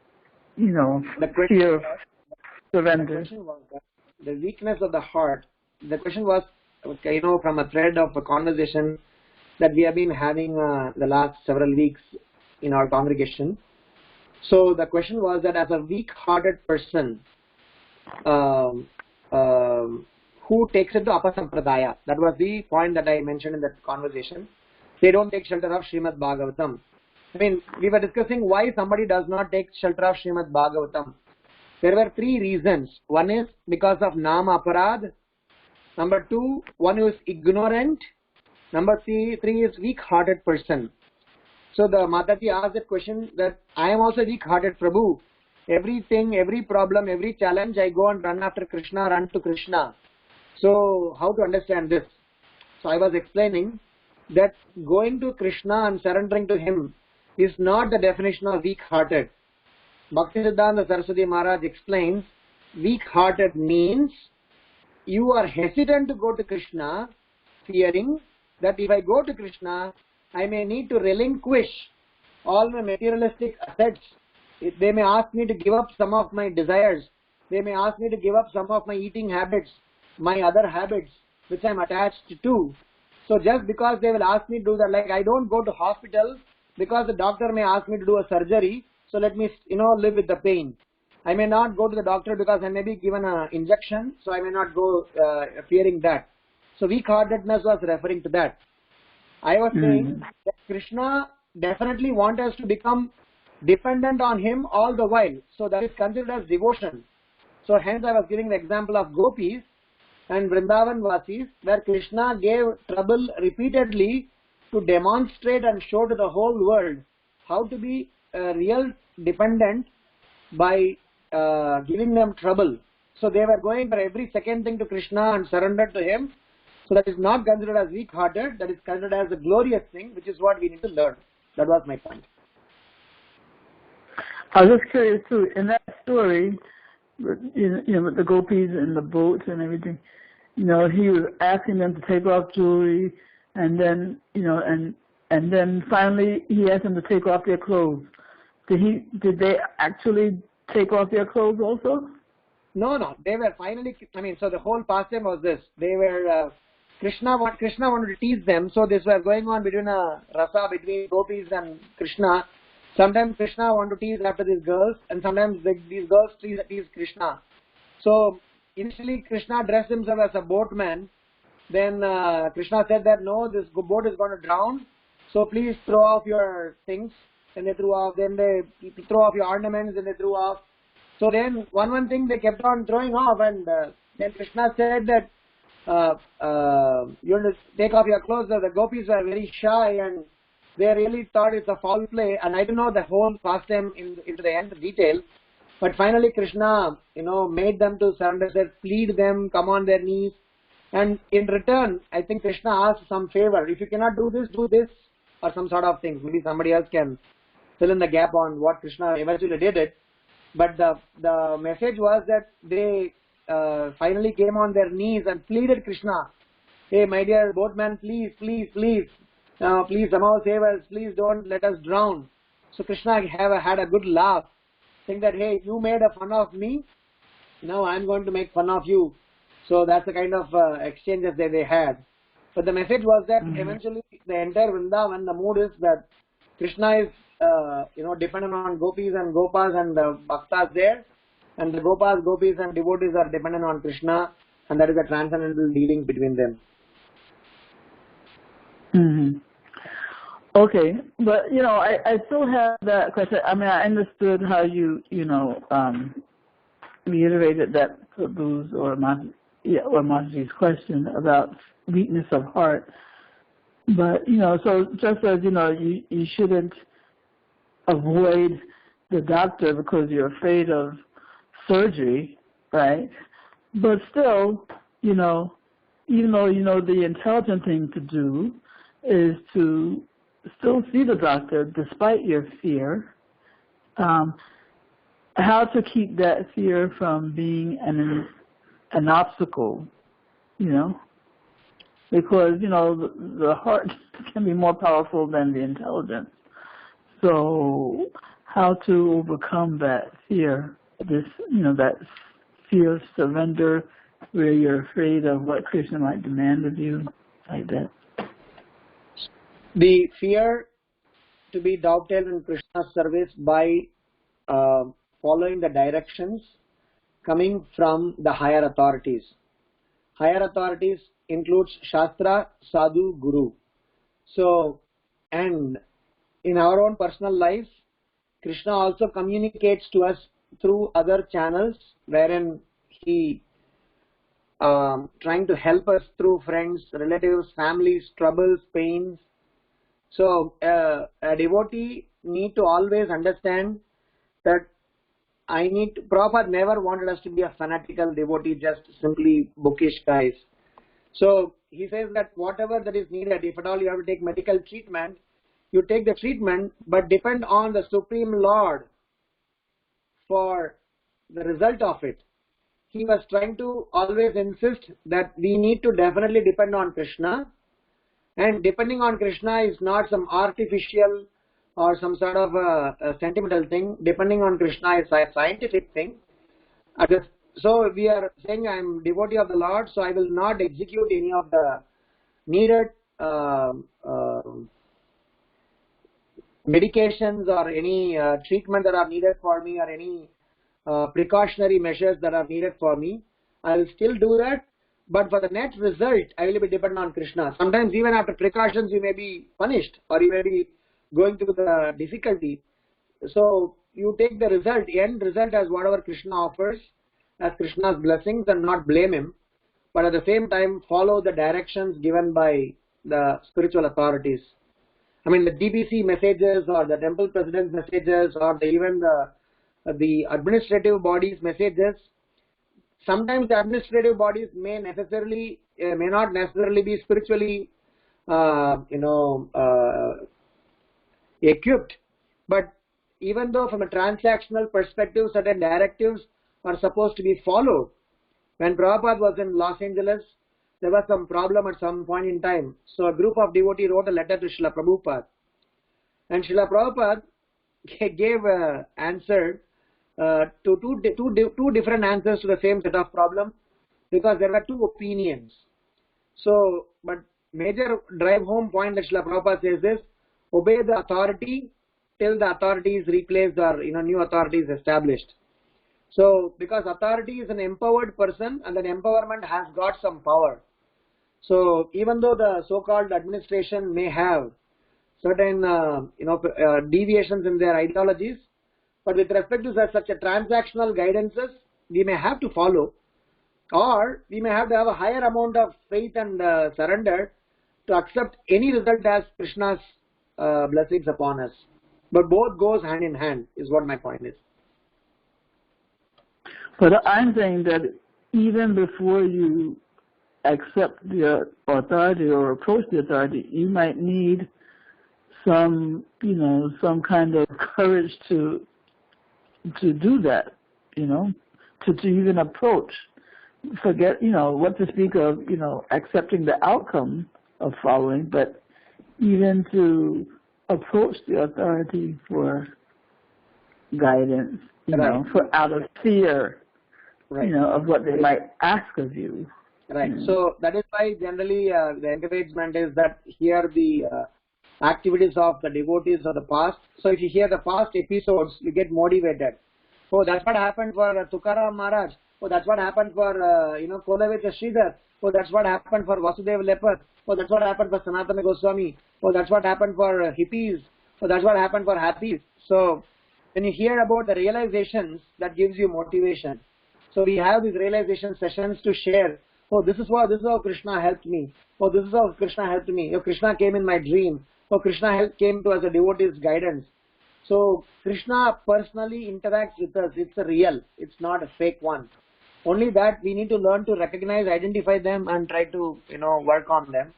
fear of surrender? The weakness of the heart. The question was, from a thread of a conversation that we have been having the last several weeks in our congregation. So the question was that as a weak-hearted person who takes it to Apasampradaya, that was the point that I mentioned in that conversation. They don't take shelter of Srimad Bhagavatam. I mean, we were discussing why somebody does not take shelter of Srimad Bhagavatam. There were 3 reasons. One is because of Nama Aparad. Number 2, one who is ignorant. Number 3 is weak-hearted person. So the Mataji asked that question that I am also weak-hearted, Prabhu. Everything, every problem, every challenge, I go and run after Krishna, run to Krishna. So how to understand this? So I was explaining that going to Krishna and surrendering to him is not the definition of weak-hearted. Bhaktisiddhanta Saraswati Maharaj explains, weak-hearted means you are hesitant to go to Krishna, fearing that if I go to Krishna, I may need to relinquish all my materialistic assets. They may ask me to give up some of my desires. They may ask me to give up some of my eating habits, my other habits, which I am attached to. So just because they will ask me to do that, like I don't go to hospital because the doctor may ask me to do a surgery, so let me, live with the pain. I may not go to the doctor because I may be given an injection, so I may not go fearing that. So weak-heartedness was referring to that. I was saying that Krishna definitely wants us to become dependent on him all the while. So that is considered as devotion. So hence I was giving the example of gopis and Vrindavan Vasis, where Krishna gave trouble repeatedly to demonstrate and show to the whole world how to be a real dependent by giving them trouble. So they were going for every second thing to Krishna and surrendered to him. So that is not considered as weak-hearted, that is considered as a glorious thing, which is what we need to learn. That was my point. I was just curious too, in that story, with the gopis and the boats and everything, he was asking them to take off jewelry, and then, and then finally he asked them to take off their clothes. Did they actually take off their clothes also? No. They were finally, so the whole pastime was this. They were, Krishna wanted to tease them, so this was going on between a rasa between gopis and Krishna. Sometimes Krishna wanted to tease after these girls, and sometimes these girls tease Krishna. So initially Krishna dressed himself as a boatman. Then Krishna said that no, this boat is going to drown, so please throw off your things. And they threw off. Then they throw off your ornaments. Then they threw off. So then one thing they kept on throwing off, and then Krishna said that you want to take off your clothes. The gopis were very shy and they really thought it's a foul play. And I don't know the whole pastime into the end detail. But finally Krishna, made them to surrender, said, plead them, come on their knees. And in return, I think Krishna asked some favor. If you cannot do this, or some sort of things. Maybe somebody else can fill in the gap on what Krishna eventually did it. But the message was that they finally came on their knees and pleaded Krishna, hey, my dear boatman, please, somehow save us, please don't let us drown. So Krishna had a good laugh, saying that, hey, you made a fun of me, now I'm going to make fun of you. So that's the kind of exchanges that they had. But the message was that eventually the entire Vrindavan, the mood is that Krishna is dependent on gopis and gopas and the bhaktas there, and the gopas, gopis and devotees are dependent on Krishna, and that is a transcendental dealing between them. Okay, but I still have that question. I understood how you reiterated that Prabhu's or Mataji's question about weakness of heart. But so just as you shouldn't avoid the doctor because you're afraid of surgery, right? But still, even though the intelligent thing to do is to still see the doctor despite your fear, how to keep that fear from being an obstacle, because the heart can be more powerful than the intelligence. So how to overcome that fear, that fear of surrender, where you're afraid of what Krishna might demand of you, like that. The fear to be dovetailed in Krishna's service by following the directions coming from the higher authorities. Higher authorities includes Shastra, Sadhu, Guru. So, and in our own personal lives, Krishna also communicates to us through other channels wherein he trying to help us through friends, relatives, families, troubles, pains. So a devotee need to always understand that Prabhupada never wanted us to be a fanatical devotee, just simply bookish guys. So he says that whatever that is needed, if at all you have to take medical treatment, you take the treatment, but depend on the Supreme Lord for the result of it. He was trying to always insist that we need to definitely depend on Krishna, and depending on Krishna is not some artificial or some sort of a sentimental thing. Depending on Krishna is a scientific thing. So we are saying I am devotee of the Lord, so I will not execute any of the needed medications or any treatment that are needed for me, or any precautionary measures that are needed for me. I will still do that, but for the net result, I will be dependent on Krishna. Sometimes even after precautions, you may be punished, or you may be going through the difficulty. So you take the result, end result as whatever Krishna offers, as Krishna's blessings, and not blame him, but at the same time follow the directions given by the spiritual authorities. I mean, the DBC messages, or the temple president's messages, or even the administrative bodies' messages. Sometimes the administrative bodies may not necessarily be spiritually, equipped. But even though from a transactional perspective, certain directives are supposed to be followed. When Prabhupada was in Los Angeles, there was some problem at some point in time. So a group of devotees wrote a letter to Srila Prabhupada. And Srila Prabhupada gave answer to two different answers to the same set of problem, because there were two opinions. So, but major drive home point that Srila Prabhupada says is, obey the authority till the authority is replaced, or new authority is established. So, because authority is an empowered person, and that empowerment has got some power. So, even though the so-called administration may have certain deviations in their ideologies, but with respect to such a transactional guidances, we may have to follow, or we may have to have a higher amount of faith and surrender to accept any result as Krishna's blessings upon us. But both goes hand in hand, is what my point is. But I'm saying that even before you accept the authority or approach the authority, you might need some kind of courage to do that, to even approach. Forget, what to speak of, accepting the outcome of following, but even to approach the authority for guidance, for out of fear, of what they might ask of you. Right. So that is why generally the encouragement is that hear the activities of the devotees of the past. So if you hear the past episodes, you get motivated. Oh, that's what happened for Tukaram Maharaj. Oh, that's what happened for Kolavitya Sridhar. Oh, that's what happened for Vasudev Lepat. Oh, that's what happened for Sanatana Goswami. Oh, that's what happened for hippies. Oh, that's what happened for happies. So when you hear about the realizations, that gives you motivation. So we have these realization sessions to share. Oh, this is how Krishna helped me. Oh, this is how Krishna helped me. Oh, Krishna came in my dream. Oh, Krishna came to us as a devotee's guidance. So Krishna personally interacts with us. It's a real. It's not a fake one. Only that we need to learn to recognize, identify them, and try to work on them.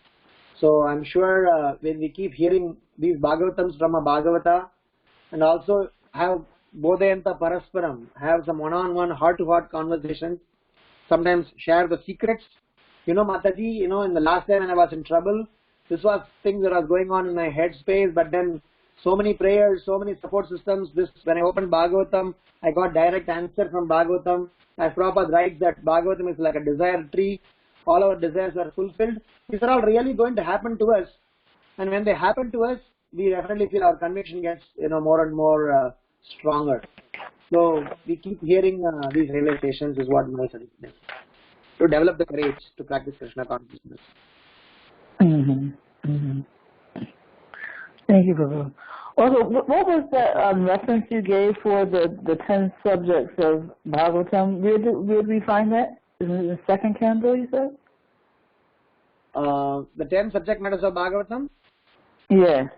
So I'm sure when we keep hearing these Bhagavatams from a Bhagavata, and also have Bodhayanta Parasparam, have some one-on-one, heart-to-heart conversations, sometimes share the secrets. Mataji, in the last time when I was in trouble, this was things that was going on in my head space, but then so many prayers, so many support systems. When I opened Bhagavatam, I got direct answer from Bhagavatam. As Prabhupada writes that Bhagavatam is like a desire tree. All our desires are fulfilled. These are all really going to happen to us. And when they happen to us, we definitely feel our conviction gets more and more stronger. So we keep hearing these realizations is what my suggestion is. To develop the courage to practice Krishna consciousness. Thank you, Prabhu. Also, what was that reference you gave for the 10 subjects of Bhagavatam? Where did we find that? Isn't it the second canto, you said? The 10 subject matters of Bhagavatam? Yeah.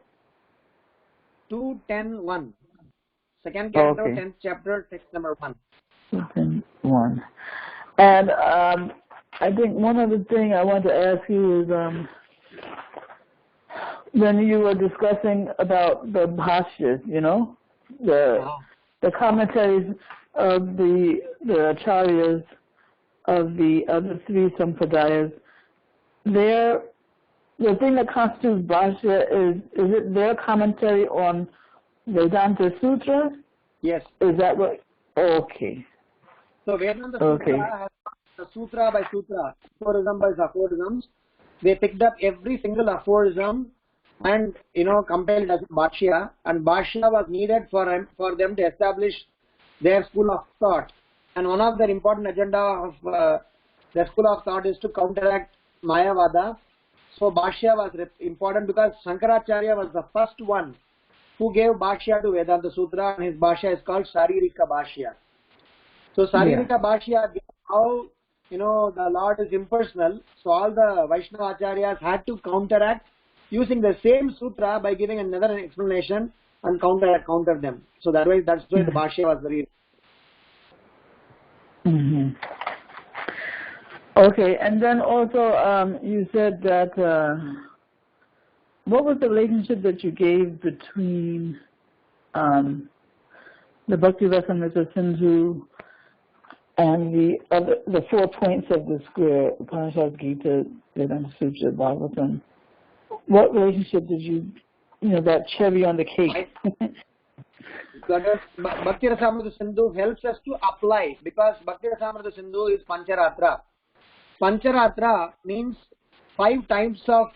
2.10.1. Second canto, Okay. 10th chapter, text number 1. 1. And I think one other thing I wanted to ask you is when you were discussing about the bhashyas, the commentaries of the acharyas of the other three sampradayas, the thing that constitutes bhashya is it their commentary on Vedanta Sutra? Yes. Is that what? Okay. So Vedanta Sutra has the sutra by sutra, aphorism by aphorisms. They picked up every single aphorism and compiled as bhashya, and bhashya was needed for them to establish their school of thought. And one of their important agenda of their school of thought is to counteract Mayavada. So bhashya was important because Shankaracharya was the first one who gave bhashya to Vedanta Sutra, and his bhashya is called Saririka Bhashya. So Saririka Bhashya, how the Lord is impersonal, so all the Vaishnava Acharyas had to counteract using the same sutra by giving another explanation and counter them. So that's why the Bhashya was very... Mm-hmm. Okay, and then also you said that what was the relationship that you gave between the Bhakti Rasamrita Sindhu and the 4 points of the square, Upanishad, Gita, Vedanta Sutra, Bhagavatam? What relationship did you that cherry on the cake? Bhakti Rasamrita Sindhu helps us to apply, because Bhakti Rasamrita Sindhu is Pancharatra. Pancharatra means 5 types of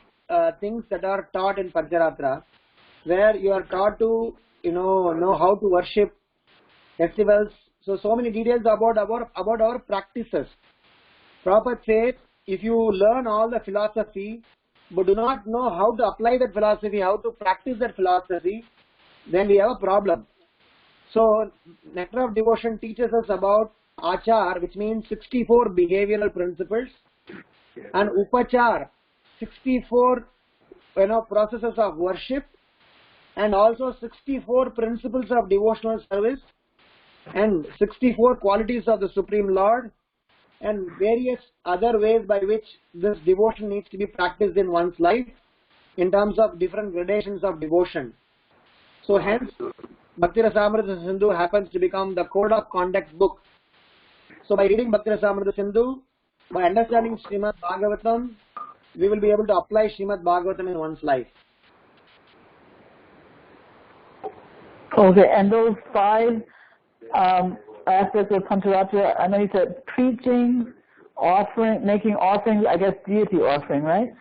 things that are taught in Pancharatra, where you are taught to know how to worship, festivals. So many details about our practices. Prabhupada says, if you learn all the philosophy but do not know how to apply that philosophy, how to practice that philosophy, then we have a problem. So Nectar of Devotion teaches us about Achar, which means 64 behavioral principles, and Upachar, 64 processes of worship, and also 64 principles of devotional service, and 64 qualities of the Supreme Lord, and various other ways by which this devotion needs to be practiced in one's life in terms of different gradations of devotion. So hence, Bhakti Rasamrita Sindhu happens to become the code of conduct book. So by reading Bhakti Rasamrita Sindhu, by understanding Srimad Bhagavatam, we will be able to apply Srimad Bhagavatam in one's life. Okay, and those 5 aspects of Pancharatra, I know you said preaching, offering, making offerings, I guess deity offering, right?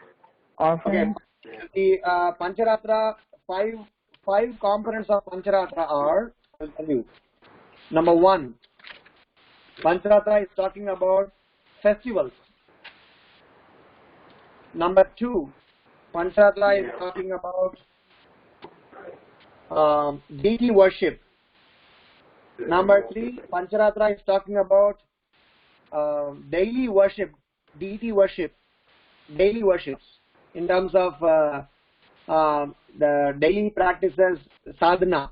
Offering. Okay. The Pancharatra, 5 components of Pancharatra are, I'll tell you. Number 1, Pancharatra is talking about festivals. Number 2, Pancharatra is talking about deity worship. Number 3, Pancharatra is talking about daily worship, deity worship, daily worships in terms of the daily practices, sadhana.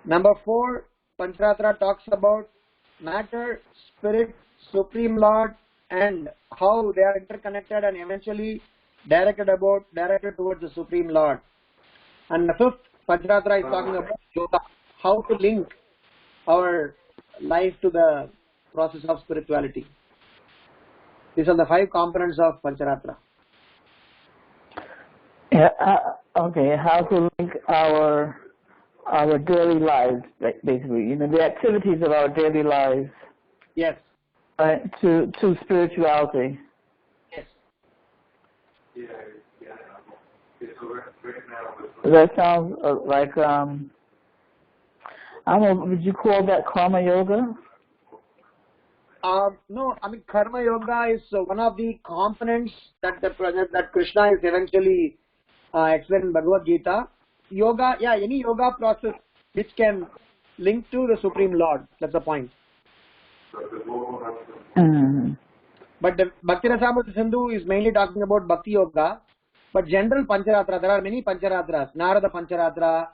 Number 4, Pancharatra talks about matter, spirit, Supreme Lord, and how they are interconnected and eventually directed towards the Supreme Lord. And the 5th, Pancharatra is talking about yoga, how to link our life to the process of spirituality. These are the 5 components of Pancharatra. Yeah, okay, how to link our daily lives, basically, the activities of our daily lives. Yes. Right, to spirituality. Yes. That sounds like I don't know, would you call that karma yoga? No, I mean karma yoga is one of the components that Krishna is eventually explained in Bhagavad Gita. Yoga, any yoga process which can link to the Supreme Lord. That's the point. But the Bhakti Rasamrita Sindhu is mainly talking about Bhakti Yoga. But general Pancharatra, there are many Pancharatras. Narada Pancharatra.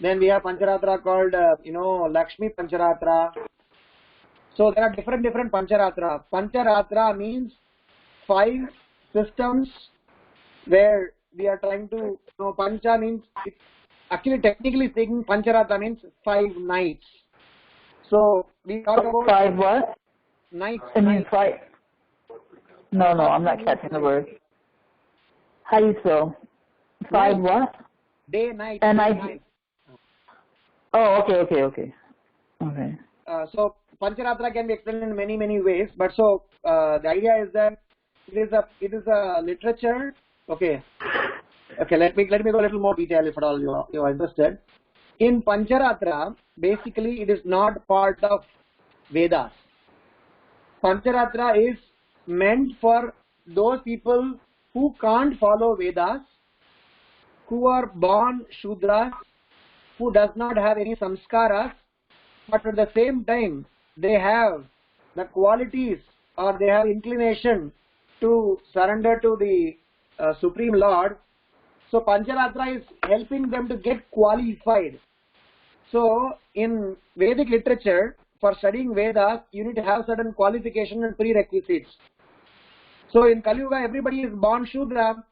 Then we have Pancharatra called, Lakshmi Pancharatra. So there are different Pancharatra. Pancharatra means 5 systems where we are trying to, Pancha means, actually technically speaking, Pancharatra means 5 nights. So we talk about 5 what? Nights. It means 5. No, I'm not catching the word. How do you spell? 5 what? Day, night. And night. Oh, okay. So Pancharatra can be explained in many ways, but so the idea is that it is a literature. Okay. Let me go a little more detail if at all you are interested. In Pancharatra, basically it is not part of Vedas. Pancharatra is meant for those people who can't follow Vedas, who are born Shudras, who does not have any samskaras, but at the same time they have the qualities or they have inclination to surrender to the Supreme Lord. So Pancharatra is helping them to get qualified. So in Vedic literature, for studying Vedas, you need to have certain qualification and prerequisites. So in Kali Yuga, everybody is born Shudra.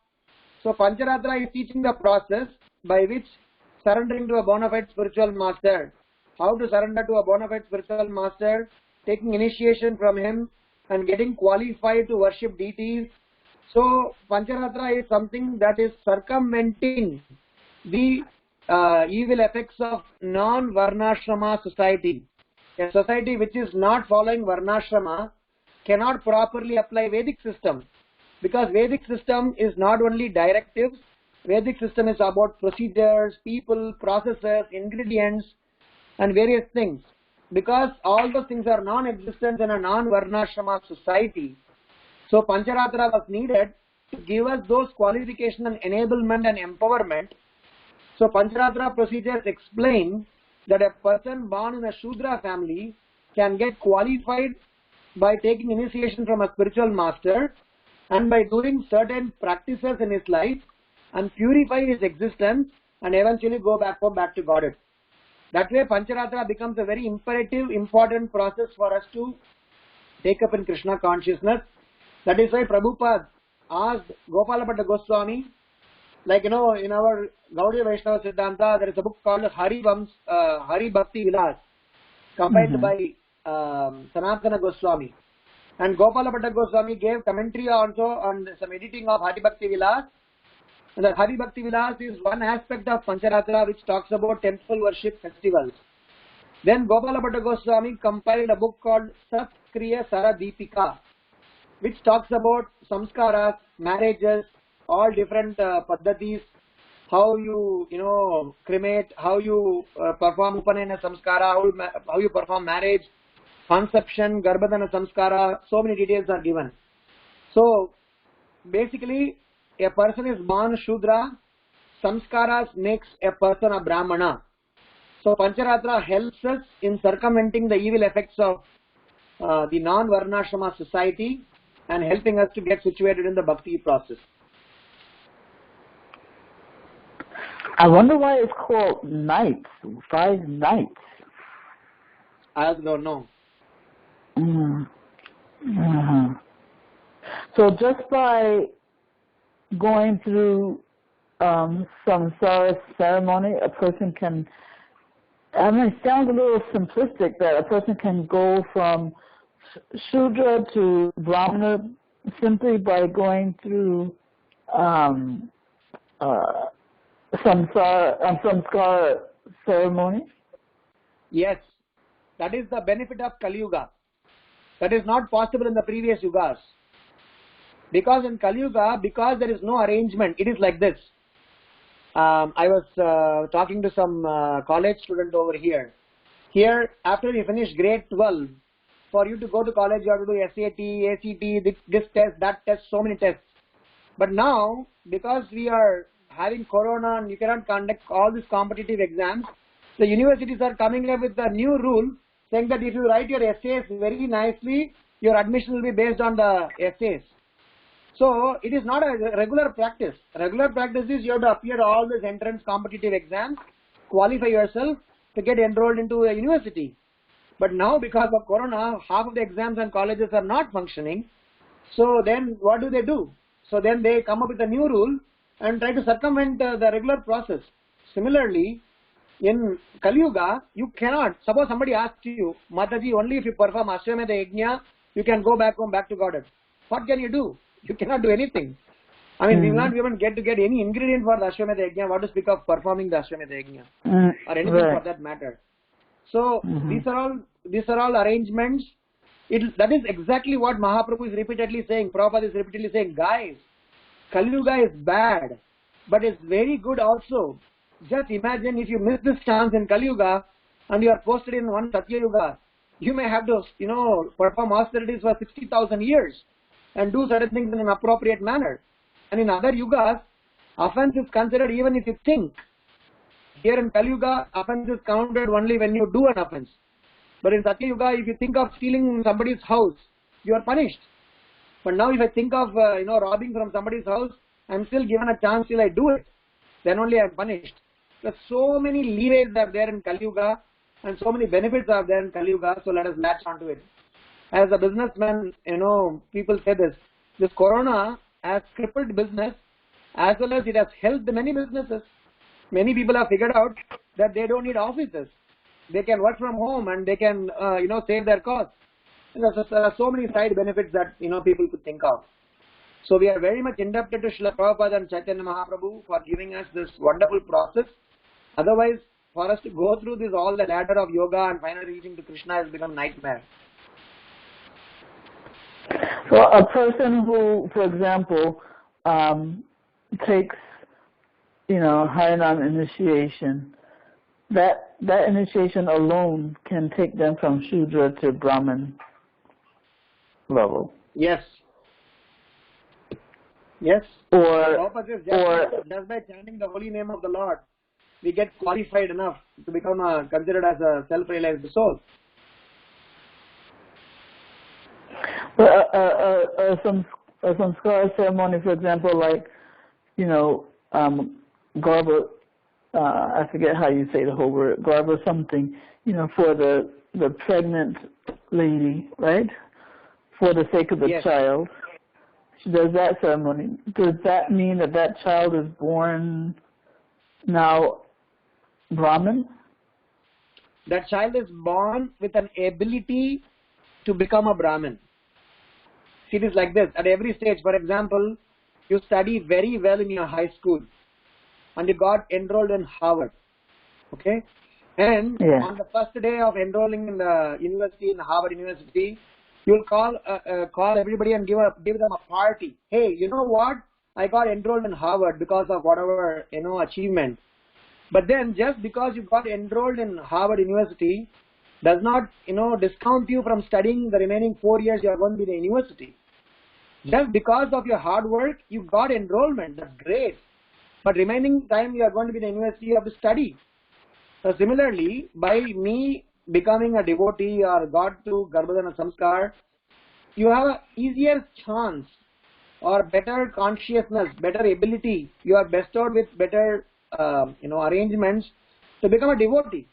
So Pancharatra is teaching the process by which surrendering to a bona fide spiritual master, how to surrender to a bona fide spiritual master, taking initiation from him and getting qualified to worship deities. So Pancharatra is something that is circumventing the evil effects of non-Varnashrama society. A society which is not following Varnashrama cannot properly apply Vedic system, because Vedic system is not only directives, Vedic system is about procedures, people, processes, ingredients and various things. Because all those things are non-existent in a non-Varnashrama society, so Pancharatra was needed to give us those qualification and enablement and empowerment. So Pancharatra procedures explain that a person born in a Shudra family can get qualified by taking initiation from a spiritual master and by doing certain practices in his life and purify his existence and eventually go back to Godhead. That way Pancharatra becomes a very imperative, important process for us to take up in Krishna consciousness. That is why Prabhupada asked Gopalabhatta Goswami, like in our Gaudiya Vaishnava Siddhanta, there is a book called Hari Bhakti Vilas, compiled by Sanatana Goswami. And Gopalabhatta Goswami gave commentary also on some editing of Hari Bhakti Vilas. And the Hari Bhakti Vilas is one aspect of Pancharatra which talks about temple worship festivals. Then Gopalabhatta Goswami compiled a book called Sat Kriya Sara Deepika, which talks about samskaras, marriages, all different paddhatis, how you cremate, how you perform upanayana samskara, how you perform marriage, conception, garbhadana samskara, so many details are given. So basically a person is born Shudra, samskaras makes a person a Brahmana. So Pancharatra helps us in circumventing the evil effects of the non-Varnashrama society and helping us to get situated in the bhakti process. I wonder why it's called nights, 5 nights. I also don't know. So just by going through samsara ceremony, a person can, it sounds a little simplistic that a person can go from Shudra to Brahmana simply by going through samskara ceremony? Yes, that is the benefit of Kali Yuga. That is not possible in the previous yugas. Because in Kali Yuga, because there is no arrangement, it is like this. I was talking to some college student over here. Here, after you finish grade 12, for you to go to college, you have to do SAT, ACT, this test, that test, so many tests. But now, because we are having corona and you cannot conduct all these competitive exams, the universities are coming up with a new rule. saying that if you write your essays very nicely, your admission will be based on the essays. So it is not a regular practice. Regular practice is you have to appear all these entrance competitive exams, qualify yourself to get enrolled into a university. But now because of Corona, half of the exams and colleges are not functioning. So then what do? So then they come up with a new rule and try to circumvent the regular process. Similarly, in Kali Yuga, you cannot, suppose somebody asks you, Mataji, only if you perform Ashwamedha Yajna, you can go back home, back to Godhead. What can you do? You cannot do anything. I mean, we will not even get any ingredient for the Ashwamedha Yajna, what to speak of performing the Ashwamedha Yajna, or anything for that matter. So, these are all arrangements. That is exactly what Mahaprabhu is repeatedly saying, Prabhupada is repeatedly saying, guys, Kali Yuga is bad, but it's very good also. Just imagine if you miss this chance in Kali Yuga and you are posted in one Satya Yuga, you may have to, perform austerities for 60,000 years and do certain things in an appropriate manner. And in other Yugas, offense is considered even if you think. Here in Kali Yuga, offense is counted only when you do an offense. But in Satya Yuga, if you think of stealing somebody's house, you are punished. But now if I think of, robbing from somebody's house, I'm still given a chance till I do it. Then only I am punished. There's so many leeways are there in Kali Yuga and so many benefits are there in Kali Yuga, so let us latch onto it. As a businessman, people say this Corona has crippled business as well as it has helped many businesses. Many people have figured out that they don't need offices. They can work from home and they can, save their costs. There are so many side benefits that, people could think of. So we are very much indebted to Srila Prabhupada and Chaitanya Mahaprabhu for giving us this wonderful process. Otherwise, for us to go through this all the ladder of yoga and finally reaching to Krishna has become nightmare. So a person who, for example, takes, Harinam initiation, that initiation alone can take them from Shudra to Brahman level. Yes. Yes. Or just by chanting the holy name of the Lord, we get qualified enough to become considered as a self-realized soul. But some samskara ceremony, for example, like, garba, I forget how you say the whole word, garba something, for the pregnant lady, right? For the sake of the child. She does that ceremony. Does that mean that child is born now Brahmin? That child is born with an ability to become a Brahmin. See, it is like this. At every stage, for example, you study very well in your high school and you got enrolled in Harvard. Okay? And on the first day of enrolling in the university, in Harvard University, you'll call everybody and give them a party. Hey, you know what? I got enrolled in Harvard because of whatever, achievement. But then just because you got enrolled in Harvard University does not, discount you from studying the remaining 4 years you are going to be in the university. Just because of your hard work, you got enrollment. That's great. But remaining time you are going to be in the university, you have to study. So similarly, by me becoming a devotee or got to Garbhadana Samskar, you have an easier chance or better consciousness, better ability. You are bestowed with better, arrangements to become a devotee.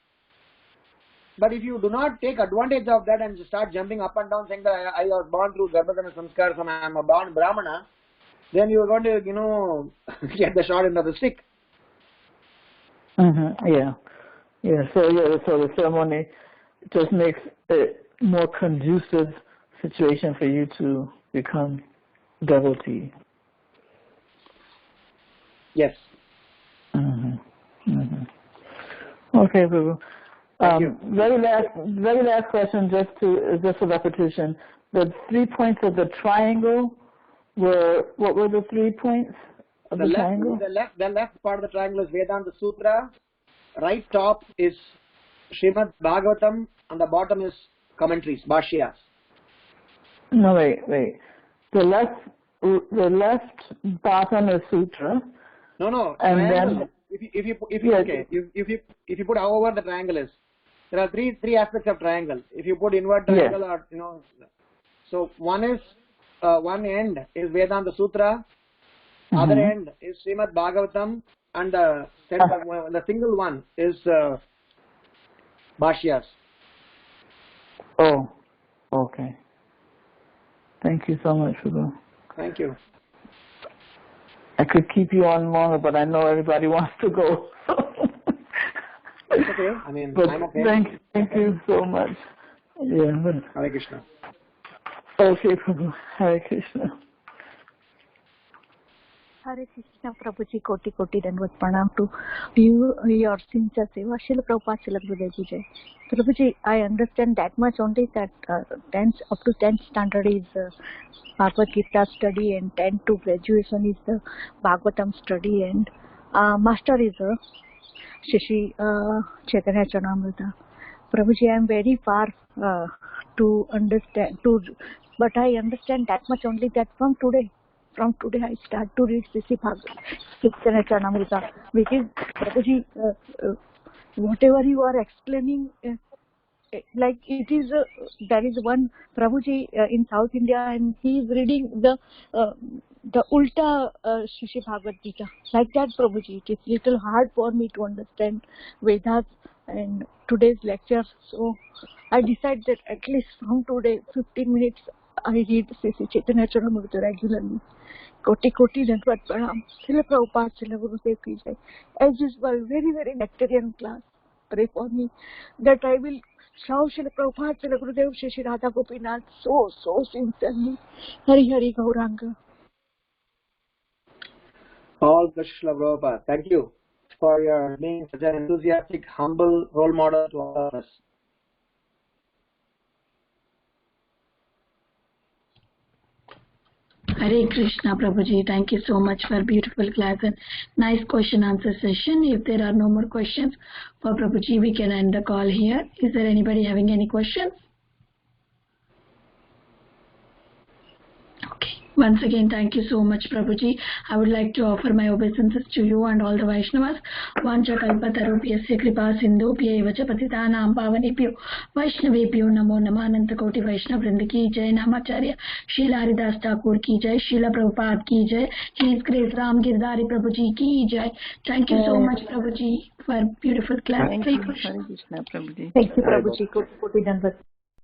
But if you do not take advantage of that and start jumping up and down saying that I was born through Garbhadana Samskar, so I am a born Brahmana, then you are going to, get the short end of the stick. Yeah. So the ceremony just makes it more conducive situation for you to become devotee. Yes. Okay, Prabhu. Very last question, just a repetition. The 3 points of the triangle what were the 3 points of the triangle? The left part of the triangle is Vedanta Sutra. Right top is Srimad Bhagavatam, and the bottom is commentaries, Bhashyas. No, wait. The left bottom is Sutra. No. And triangle. then If you put however the triangle is. there are three aspects of triangle. If you put invert triangle, or so one is one end is Vedanta Sutra, other end is Srimad Bhagavatam, and the single one is Bhashyas. Oh, okay. Thank you so much for that. Thank you. I could keep you on longer, but I know everybody wants to go. It's okay. I mean, but I'm okay. Thank you so much. Yeah. Hare Krishna. Okay, Prabhu. Hare Krishna. Hare Krishna, Prabhuji, koti koti dandavat pranam to you, your sincere seva. Srila Prabhupada, Srila Gurudev Ji. Prabhuji, I understand that much only, that 10th up to 10th standard is Bhagavad Gita study, and 10th to graduation is the Bhagavatam study, and master is Shishi Chaitanya Charanamrita. Prabhuji, I am very far to understand, but I understand that much only, that from today I start to read Sisi Chaitanya Charanamrita, which is, Prabhuji, whatever you are explaining, like it is, there is one Prabhuji in South India, and he is reading the Ulta Shishi Bhagavad Gita, like that, Prabhuji. It is little hard for me to understand Vedas and today's lecture, so I decided that at least from today 15 minutes I read Sisi Chaitanya Charanamrita regularly. Koti koti dandavat pranam. Srila Prabhupada, Srila Gurudev Ki Jai. As usual, very very nectarian class. Pray for me that I will shout Srila Prabhupada, Srila Gurudev, Shri Radha Gopinath so sincerely. Hari Hari Gauranga. All Krishna Prabhupada. Thank you for your being such an enthusiastic, humble role model to all of us. Hare Krishna, Prabhuji. Thank you so much for beautiful class and nice question answer session. If there are no more questions for Prabhuji, we can end the call here. Is there anybody having any questions? Okay. Once again, thank you so much, Prabhuji. I would like to offer my obeisances to you and all the Vaishnavas. Vancha kalpatarupyasya kripa sindhupya evacha patitanam pavanebhyo Vaishnavebhyo namo namah ananta koti Vaishnav vrinda ki jai. Namacharya Srila Haridas Thakur ki jai. Srila Prabhupada ki jai. His Grace Ramagiridhari Prabhuji ki jai. Thank you so much, Prabhuji, for beautiful class. Thank you, Hare Krishna, Prabhuji. Thank you, Prabhuji. Koti koti dandavat.